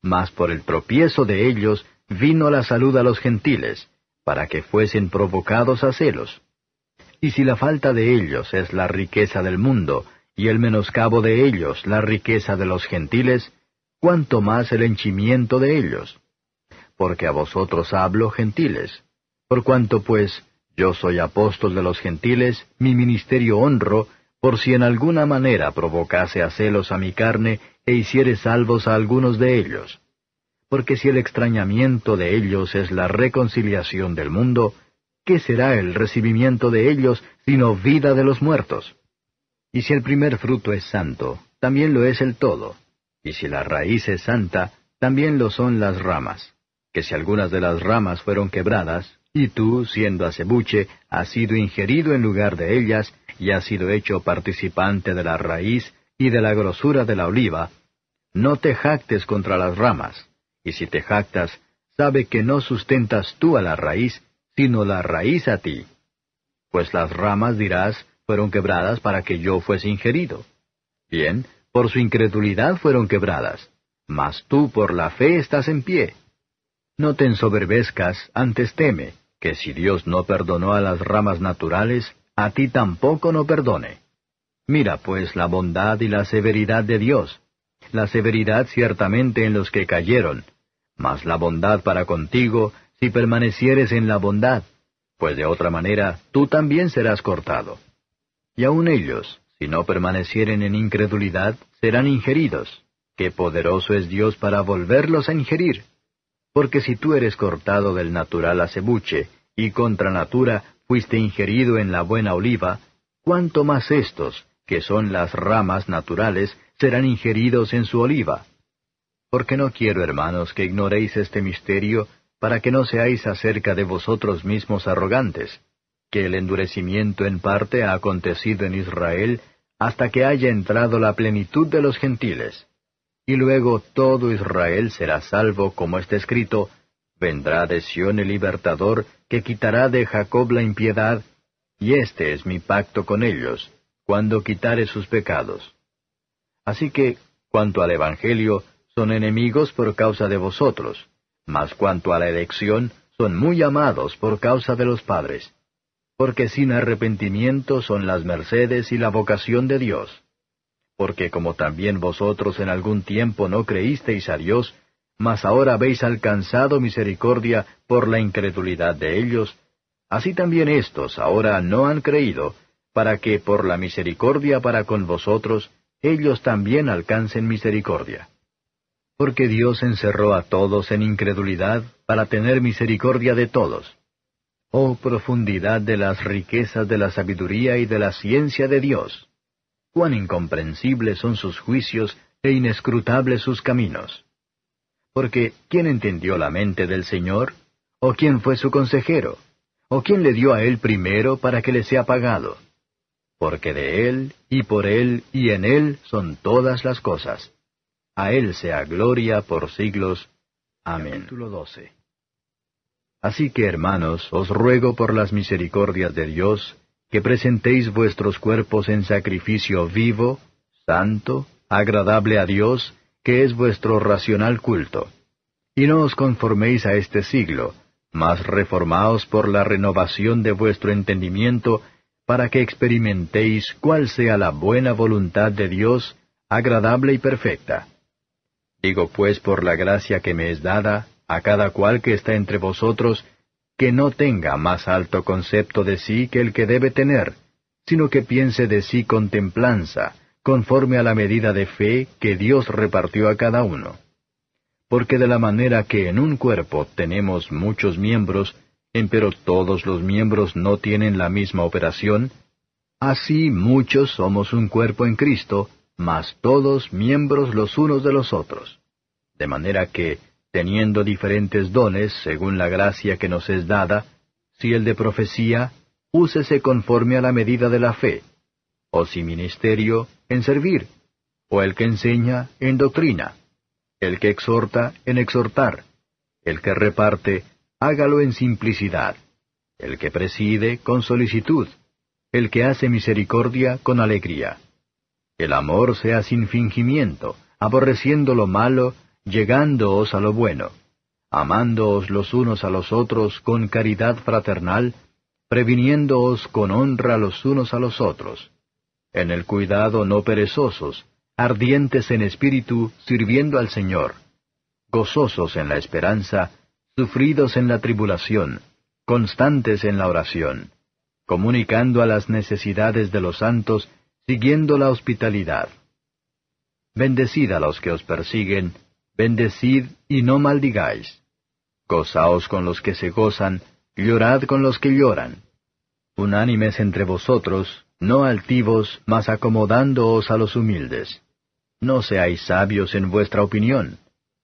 Mas por el tropiezo de ellos vino la salud a los gentiles, para que fuesen provocados a celos. Y si la falta de ellos es la riqueza del mundo, y el menoscabo de ellos la riqueza de los gentiles, ¿cuánto más el henchimiento de ellos? Porque a vosotros hablo, gentiles. Por cuanto pues yo soy apóstol de los gentiles, mi ministerio honro, por si en alguna manera provocase a celos a mi carne, e hiciere salvos a algunos de ellos. Porque si el extrañamiento de ellos es la reconciliación del mundo, ¿qué será el recibimiento de ellos, sino vida de los muertos? Y si el primer fruto es santo, también lo es el todo. Y si la raíz es santa, también lo son las ramas. Que si algunas de las ramas fueron quebradas, y tú, siendo acebuche, has sido ingerido en lugar de ellas, y has sido hecho participante de la raíz y de la grosura de la oliva, no te jactes contra las ramas. Y si te jactas, sabe que no sustentas tú a la raíz, sino la raíz a ti. Pues las ramas, dirás, fueron quebradas para que yo fuese ingerido. Bien, por su incredulidad fueron quebradas, mas tú por la fe estás en pie. No te ensoberbezcas, antes teme, que si Dios no perdonó a las ramas naturales, a ti tampoco no perdone. Mira pues la bondad y la severidad de Dios. La severidad ciertamente en los que cayeron, mas la bondad para contigo, si permanecieres en la bondad, pues de otra manera tú también serás cortado. Y aun ellos, si no permanecieren en incredulidad, serán ingeridos. ¡Qué poderoso es Dios para volverlos a ingerir! Porque si tú eres cortado del natural acebuche, y contra natura fuiste ingerido en la buena oliva, ¿cuánto más estos, que son las ramas naturales, serán ingeridos en su oliva? Porque no quiero, hermanos, que ignoréis este misterio, para que no seáis acerca de vosotros mismos arrogantes, que el endurecimiento en parte ha acontecido en Israel, hasta que haya entrado la plenitud de los gentiles. Y luego todo Israel será salvo, como está escrito, vendrá de Sión el libertador, que quitará de Jacob la impiedad, y este es mi pacto con ellos, cuando quitare sus pecados. Así que, cuanto al Evangelio, son enemigos por causa de vosotros, mas cuanto a la elección, son muy amados por causa de los padres. Porque sin arrepentimiento son las mercedes y la vocación de Dios. Porque como también vosotros en algún tiempo no creísteis a Dios, mas ahora habéis alcanzado misericordia por la incredulidad de ellos, así también éstos ahora no han creído, para que por la misericordia para con vosotros, ellos también alcancen misericordia. Porque Dios encerró a todos en incredulidad, para tener misericordia de todos. Oh profundidad de las riquezas de la sabiduría y de la ciencia de Dios! Cuán incomprensibles son sus juicios e inescrutables sus caminos. Porque, ¿quién entendió la mente del Señor? ¿O quién fue su consejero? ¿O quién le dio a él primero para que le sea pagado? Porque de él, y por él, y en él son todas las cosas. A él sea gloria por siglos. Amén. Capítulo 12. Así que, hermanos, os ruego por las misericordias de Dios, que presentéis vuestros cuerpos en sacrificio vivo, santo, agradable a Dios, que es vuestro racional culto. Y no os conforméis a este siglo, mas reformaos por la renovación de vuestro entendimiento, para que experimentéis cuál sea la buena voluntad de Dios, agradable y perfecta. Digo pues por la gracia que me es dada, a cada cual que está entre vosotros, que no tenga más alto concepto de sí que el que debe tener, sino que piense de sí con templanza, conforme a la medida de fe que Dios repartió a cada uno. Porque de la manera que en un cuerpo tenemos muchos miembros, empero todos los miembros no tienen la misma operación, así muchos somos un cuerpo en Cristo, mas todos miembros los unos de los otros. De manera que, teniendo diferentes dones según la gracia que nos es dada, si el de profecía, úsese conforme a la medida de la fe, o si ministerio, en servir, o el que enseña, en doctrina, el que exhorta, en exhortar, el que reparte, hágalo en simplicidad, el que preside, con solicitud, el que hace misericordia, con alegría. El amor sea sin fingimiento, aborreciendo lo malo, llegándoos a lo bueno, amándoos los unos a los otros con caridad fraternal, previniéndoos con honra los unos a los otros. En el cuidado no perezosos, ardientes en espíritu, sirviendo al Señor, gozosos en la esperanza, sufridos en la tribulación, constantes en la oración, comunicando a las necesidades de los santos, siguiendo la hospitalidad. Bendecid a los que os persiguen, bendecid y no maldigáis. Gozaos con los que se gozan, llorad con los que lloran. Unánimes entre vosotros, no altivos, mas acomodándoos a los humildes. No seáis sabios en vuestra opinión.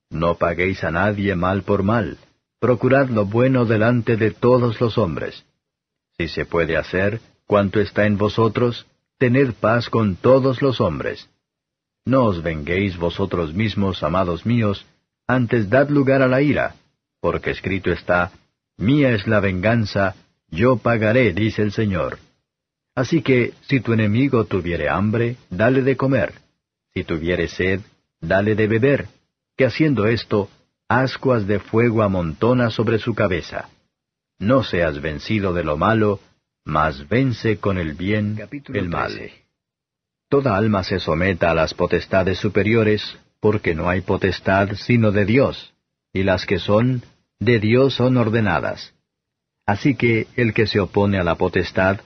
No paguéis a nadie mal por mal. Procurad lo bueno delante de todos los hombres. Si se puede hacer, cuanto está en vosotros, tened paz con todos los hombres. No os venguéis vosotros mismos, amados míos, antes dad lugar a la ira, porque escrito está, Mía es la venganza, yo pagaré, dice el Señor. Así que, si tu enemigo tuviere hambre, dale de comer. Si tuviere sed, dale de beber, que haciendo esto, ascuas de fuego amontona sobre su cabeza. No seas vencido de lo malo, mas vence con el bien el mal. Toda alma se someta a las potestades superiores, porque no hay potestad sino de Dios, y las que son, de Dios son ordenadas. Así que el que se opone a la potestad,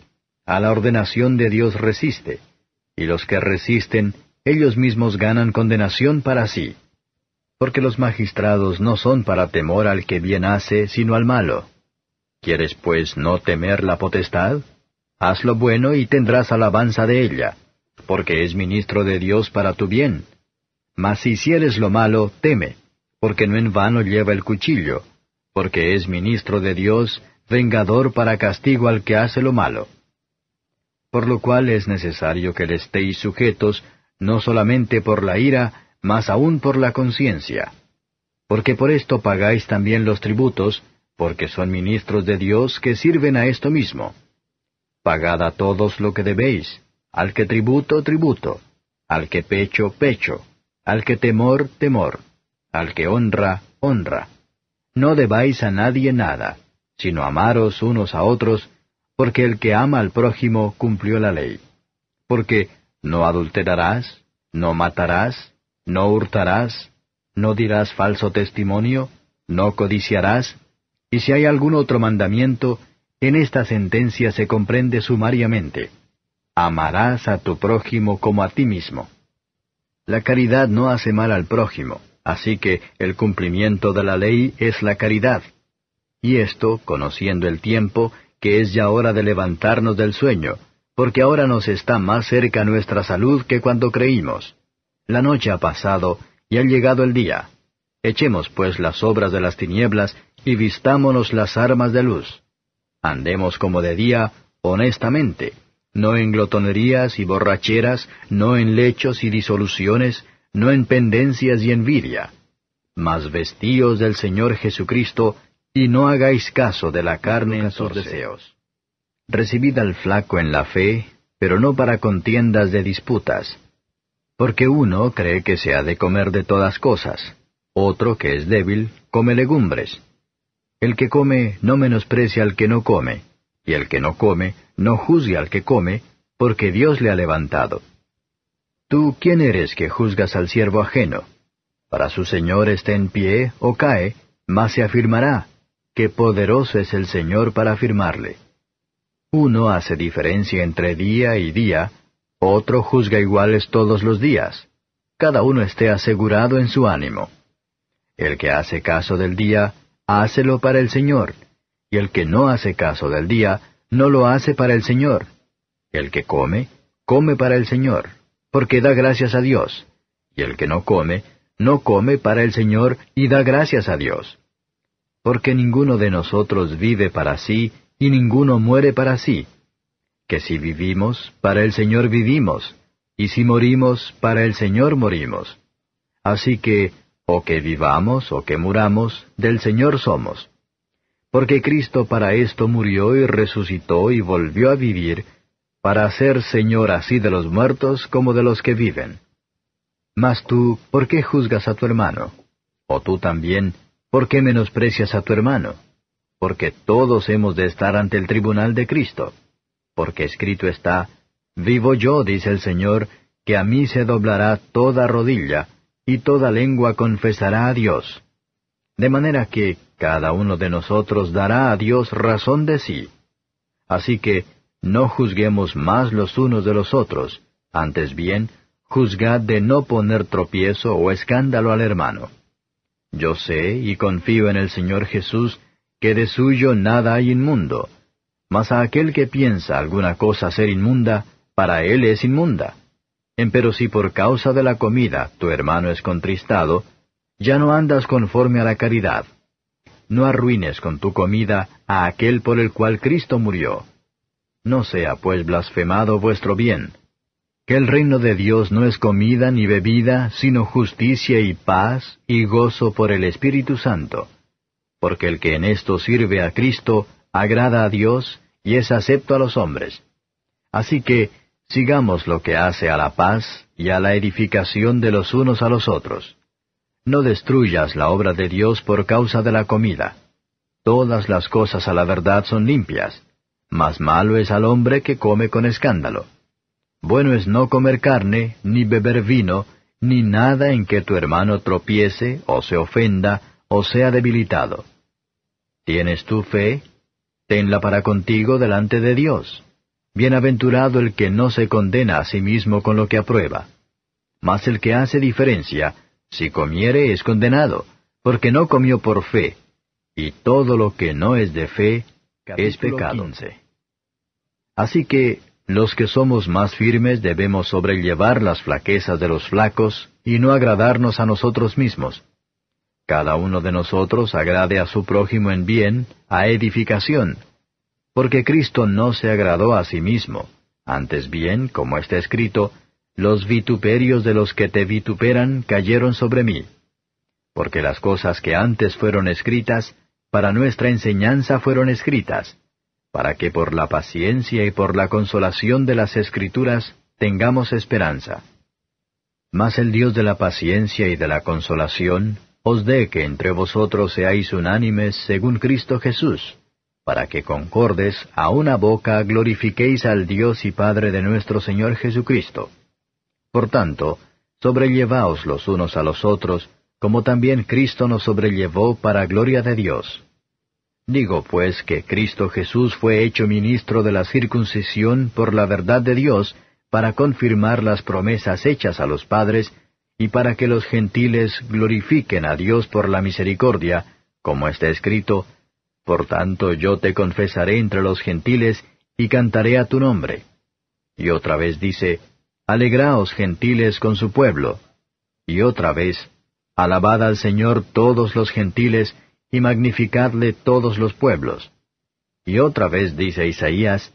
a la ordenación de Dios resiste, y los que resisten, ellos mismos ganan condenación para sí. Porque los magistrados no son para temor al que bien hace, sino al malo. ¿Quieres pues no temer la potestad? Haz lo bueno y tendrás alabanza de ella, porque es ministro de Dios para tu bien. Mas si hicieres lo malo, teme, porque no en vano lleva el cuchillo, porque es ministro de Dios, vengador para castigo al que hace lo malo. Por lo cual es necesario que le estéis sujetos, no solamente por la ira, mas aún por la conciencia. Porque por esto pagáis también los tributos, porque son ministros de Dios que sirven a esto mismo. Pagad a todos lo que debéis, al que tributo, tributo, al que pecho, pecho, al que temor, temor, al que honra, honra. No debáis a nadie nada, sino amaros unos a otros, porque el que ama al prójimo cumplió la ley. Porque no adulterarás, no matarás, no hurtarás, no dirás falso testimonio, no codiciarás, y si hay algún otro mandamiento, en esta sentencia se comprende sumariamente: amarás a tu prójimo como a ti mismo. La caridad no hace mal al prójimo, así que el cumplimiento de la ley es la caridad. Y esto, conociendo el tiempo, que es ya hora de levantarnos del sueño, porque ahora nos está más cerca nuestra salud que cuando creímos. La noche ha pasado, y ha llegado el día. Echemos pues las obras de las tinieblas, y vistámonos las armas de luz. Andemos como de día, honestamente, no en glotonerías y borracheras, no en lechos y disoluciones, no en pendencias y envidia. Mas vestíos del Señor Jesucristo, y no hagáis caso de la carne en sus deseos. Recibid al flaco en la fe, pero no para contiendas de disputas. Porque uno cree que se ha de comer de todas cosas, otro que es débil, come legumbres. El que come no menosprecia al que no come, y el que no come no juzgue al que come, porque Dios le ha levantado. ¿Tú quién eres que juzgas al siervo ajeno? Para su Señor esté en pie o cae, mas se afirmará, que poderoso es el Señor para afirmarle. Uno hace diferencia entre día y día, otro juzga iguales todos los días. Cada uno esté asegurado en su ánimo. El que hace caso del día, hácelo para el Señor, y el que no hace caso del día, no lo hace para el Señor. El que come, come para el Señor, porque da gracias a Dios. Y el que no come para el Señor y da gracias a Dios. Porque ninguno de nosotros vive para sí, y ninguno muere para sí. Que si vivimos, para el Señor vivimos, y si morimos, para el Señor morimos. Así que, o que vivamos o que muramos, del Señor somos. Porque Cristo para esto murió y resucitó y volvió a vivir, para ser Señor así de los muertos como de los que viven. Mas tú, ¿por qué juzgas a tu hermano? O tú también, ¿por qué menosprecias a tu hermano? Porque todos hemos de estar ante el tribunal de Cristo. Porque escrito está, vivo yo, dice el Señor, que a mí se doblará toda rodilla, y toda lengua confesará a Dios. De manera que cada uno de nosotros dará a Dios razón de sí. Así que no juzguemos más los unos de los otros, antes bien, juzgad de no poner tropiezo o escándalo al hermano. Yo sé y confío en el Señor Jesús, que de suyo nada hay inmundo, mas a aquel que piensa alguna cosa ser inmunda, para él es inmunda. Empero si por causa de la comida tu hermano es contristado, ya no andas conforme a la caridad. No arruines con tu comida a aquel por el cual Cristo murió. No sea pues blasfemado vuestro bien. Que el reino de Dios no es comida ni bebida, sino justicia y paz y gozo por el Espíritu Santo. Porque el que en esto sirve a Cristo, agrada a Dios y es acepto a los hombres. Así que, sigamos lo que hace a la paz y a la edificación de los unos a los otros. No destruyas la obra de Dios por causa de la comida. Todas las cosas a la verdad son limpias, mas malo es al hombre que come con escándalo. Bueno es no comer carne, ni beber vino, ni nada en que tu hermano tropiece, o se ofenda, o sea debilitado. ¿Tienes tú fe? Tenla para contigo delante de Dios. Bienaventurado el que no se condena a sí mismo con lo que aprueba. Mas el que hace diferencia, si comiere es condenado, porque no comió por fe, y todo lo que no es de fe es pecado. 15. Así que, los que somos más firmes debemos sobrellevar las flaquezas de los flacos, y no agradarnos a nosotros mismos. Cada uno de nosotros agrade a su prójimo en bien, a edificación. Porque Cristo no se agradó a sí mismo, antes bien, como está escrito, los vituperios de los que te vituperan cayeron sobre mí. Porque las cosas que antes fueron escritas, para nuestra enseñanza fueron escritas, para que por la paciencia y por la consolación de las Escrituras tengamos esperanza. Mas el Dios de la paciencia y de la consolación os dé que entre vosotros seáis unánimes según Cristo Jesús, para que concordes a una boca glorifiquéis al Dios y Padre de nuestro Señor Jesucristo. Por tanto, sobrellevaos los unos a los otros, como también Cristo nos sobrellevó para gloria de Dios. Digo pues que Cristo Jesús fue hecho ministro de la circuncisión por la verdad de Dios, para confirmar las promesas hechas a los padres, y para que los gentiles glorifiquen a Dios por la misericordia, como está escrito, por tanto yo te confesaré entre los gentiles, y cantaré a tu nombre. Y otra vez dice, alegraos gentiles con su pueblo. Y otra vez, alabad al Señor todos los gentiles, y magnificadle todos los pueblos. Y otra vez dice Isaías,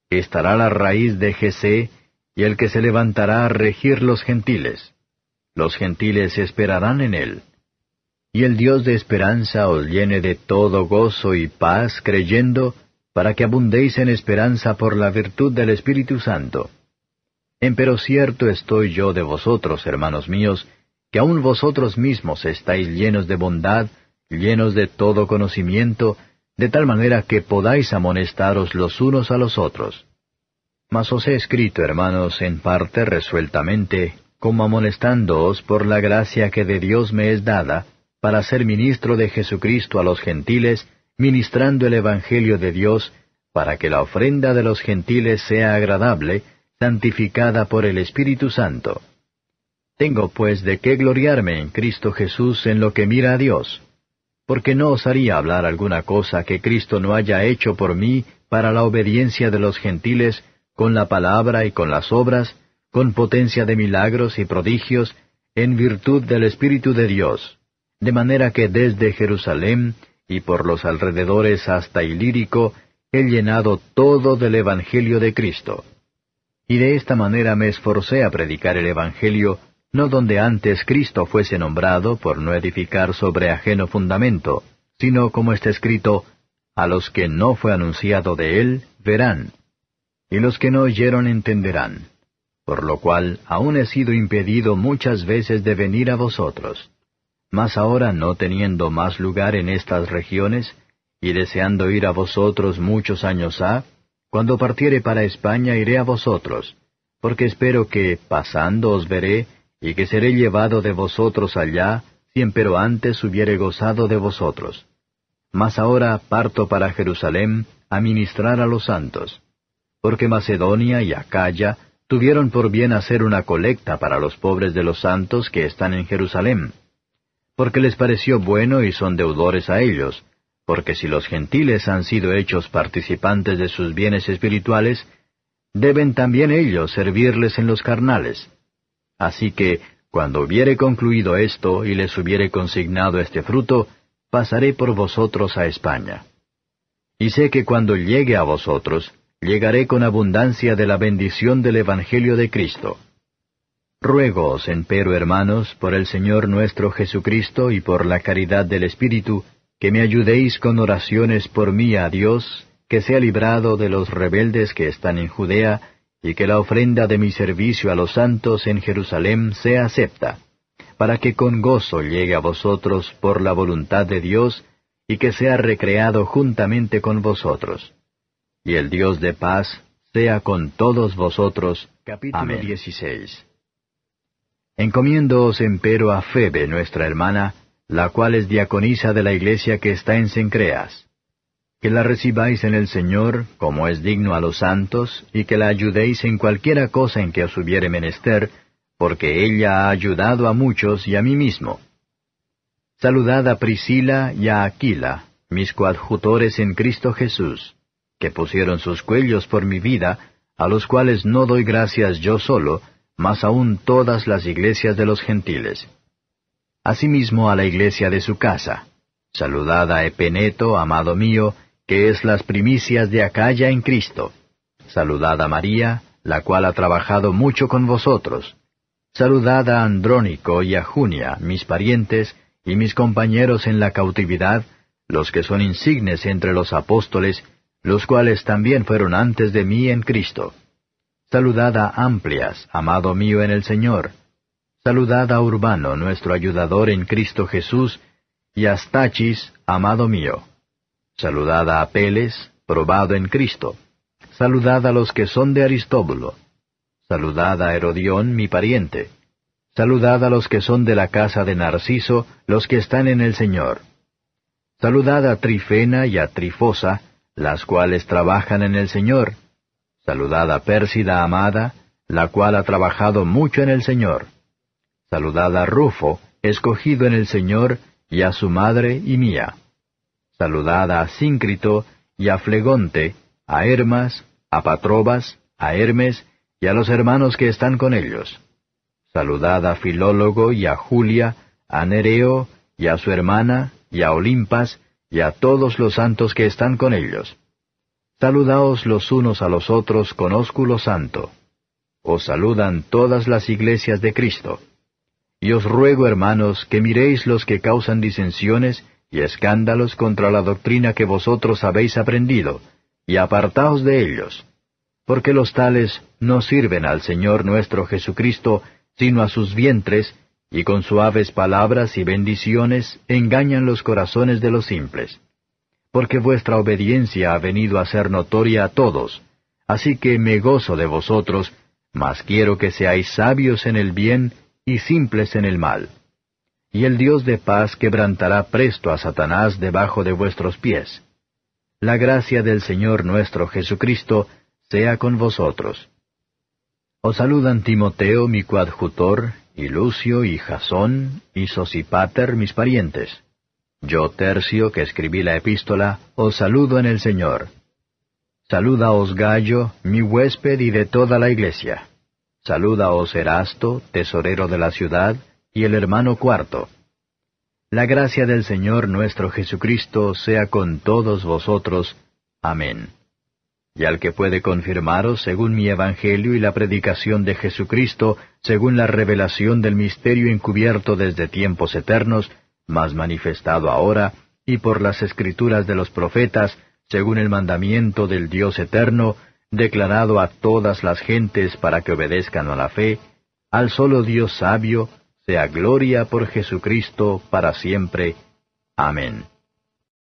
estará la raíz de Jesé, y el que se levantará a regir los gentiles. Los gentiles esperarán en él. Y el Dios de esperanza os llene de todo gozo y paz creyendo, para que abundéis en esperanza por la virtud del Espíritu Santo. Empero cierto estoy yo de vosotros, hermanos míos, que aun vosotros mismos estáis llenos de bondad, llenos de todo conocimiento, de tal manera que podáis amonestaros los unos a los otros. Mas os he escrito, hermanos, en parte resueltamente, como amonestándoos por la gracia que de Dios me es dada, para ser ministro de Jesucristo a los gentiles, ministrando el Evangelio de Dios, para que la ofrenda de los gentiles sea agradable, santificada por el Espíritu Santo. Tengo pues de qué gloriarme en Cristo Jesús en lo que mira a Dios, porque no osaría hablar alguna cosa que Cristo no haya hecho por mí para la obediencia de los gentiles, con la palabra y con las obras, con potencia de milagros y prodigios, en virtud del Espíritu de Dios, de manera que desde Jerusalén y por los alrededores hasta Ilírico he llenado todo del Evangelio de Cristo. Y de esta manera me esforcé a predicar el Evangelio, no donde antes Cristo fuese nombrado, por no edificar sobre ajeno fundamento, sino como está escrito, a los que no fue anunciado de él, verán, y los que no oyeron entenderán. Por lo cual aún he sido impedido muchas veces de venir a vosotros. Mas ahora, no teniendo más lugar en estas regiones, y deseando ir a vosotros muchos años ha, cuando partiere para España iré a vosotros, porque espero que, pasando os veré, y que seré llevado de vosotros allá, si empero antes hubiere gozado de vosotros. Mas ahora parto para Jerusalén a ministrar a los santos, porque Macedonia y Acaya tuvieron por bien hacer una colecta para los pobres de los santos que están en Jerusalén, porque les pareció bueno y son deudores a ellos, porque si los gentiles han sido hechos participantes de sus bienes espirituales, deben también ellos servirles en los carnales. Así que, cuando hubiere concluido esto y les hubiere consignado este fruto, pasaré por vosotros a España. Y sé que cuando llegue a vosotros, llegaré con abundancia de la bendición del Evangelio de Cristo. Ruégoos, empero, hermanos, por el Señor nuestro Jesucristo y por la caridad del Espíritu, que me ayudéis con oraciones por mí a Dios, que sea librado de los rebeldes que están en Judea, y que la ofrenda de mi servicio a los santos en Jerusalén sea acepta, para que con gozo llegue a vosotros por la voluntad de Dios, y que sea recreado juntamente con vosotros. Y el Dios de paz sea con todos vosotros. Capítulo Amén. 16. Encomiéndoos empero a Febe, nuestra hermana, la cual es diaconisa de la iglesia que está en Cencreas. Que la recibáis en el Señor, como es digno a los santos, y que la ayudéis en cualquiera cosa en que os hubiere menester, porque ella ha ayudado a muchos y a mí mismo. Saludad a Priscila y a Aquila, mis coadjutores en Cristo Jesús, que pusieron sus cuellos por mi vida, a los cuales no doy gracias yo solo, mas aún todas las iglesias de los gentiles. Asimismo a la iglesia de su casa. Saludad a Epeneto, amado mío, que es las primicias de Acaya en Cristo. Saludad a María, la cual ha trabajado mucho con vosotros. Saludad a Andrónico y a Junia, mis parientes, y mis compañeros en la cautividad, los que son insignes entre los apóstoles, los cuales también fueron antes de mí en Cristo. Saludad a Amplias, amado mío en el Señor. Saludad a Urbano, nuestro ayudador en Cristo Jesús, y a Stachis, amado mío. Saludad a Apeles, probado en Cristo. Saludad a los que son de Aristóbulo. Saludad a Herodión, mi pariente. Saludad a los que son de la casa de Narciso, los que están en el Señor. Saludad a Trifena y a Trifosa, las cuales trabajan en el Señor. Saludad a Pérsida amada, la cual ha trabajado mucho en el Señor. Saludad a Rufo, escogido en el Señor, y a su madre y mía. Saludad a Síncrito y a Flegonte, a Hermas, a Patrobas, a Hermes, y a los hermanos que están con ellos. Saludad a Filólogo y a Julia, a Nereo, y a su hermana, y a Olimpas, y a todos los santos que están con ellos. Saludaos los unos a los otros con ósculo santo. Os saludan todas las iglesias de Cristo. Y os ruego, hermanos, que miréis los que causan disensiones y escándalos contra la doctrina que vosotros habéis aprendido, y apartaos de ellos, porque los tales no sirven al Señor nuestro Jesucristo, sino a sus vientres, y con suaves palabras y bendiciones engañan los corazones de los simples. Porque vuestra obediencia ha venido a ser notoria a todos, así que me gozo de vosotros, mas quiero que seáis sabios en el bien y simples en el mal. Y el Dios de paz quebrantará presto a Satanás debajo de vuestros pies. La gracia del Señor nuestro Jesucristo sea con vosotros. Os saludan Timoteo, mi coadjutor, y Lucio, y Jasón, y Sosipáter, mis parientes. Yo, Tercio, que escribí la epístola, os saludo en el Señor. Salúdaos Gallo, mi huésped y de toda la iglesia. Salúdaos Erasto, tesorero de la ciudad, y el hermano Cuarto. La gracia del Señor nuestro Jesucristo sea con todos vosotros. Amén. Y al que puede confirmaros según mi evangelio y la predicación de Jesucristo, según la revelación del misterio encubierto desde tiempos eternos, mas manifestado ahora, y por las escrituras de los profetas, según el mandamiento del Dios eterno, declarado a todas las gentes para que obedezcan a la fe, al solo Dios sabio, sea gloria por Jesucristo para siempre. Amén.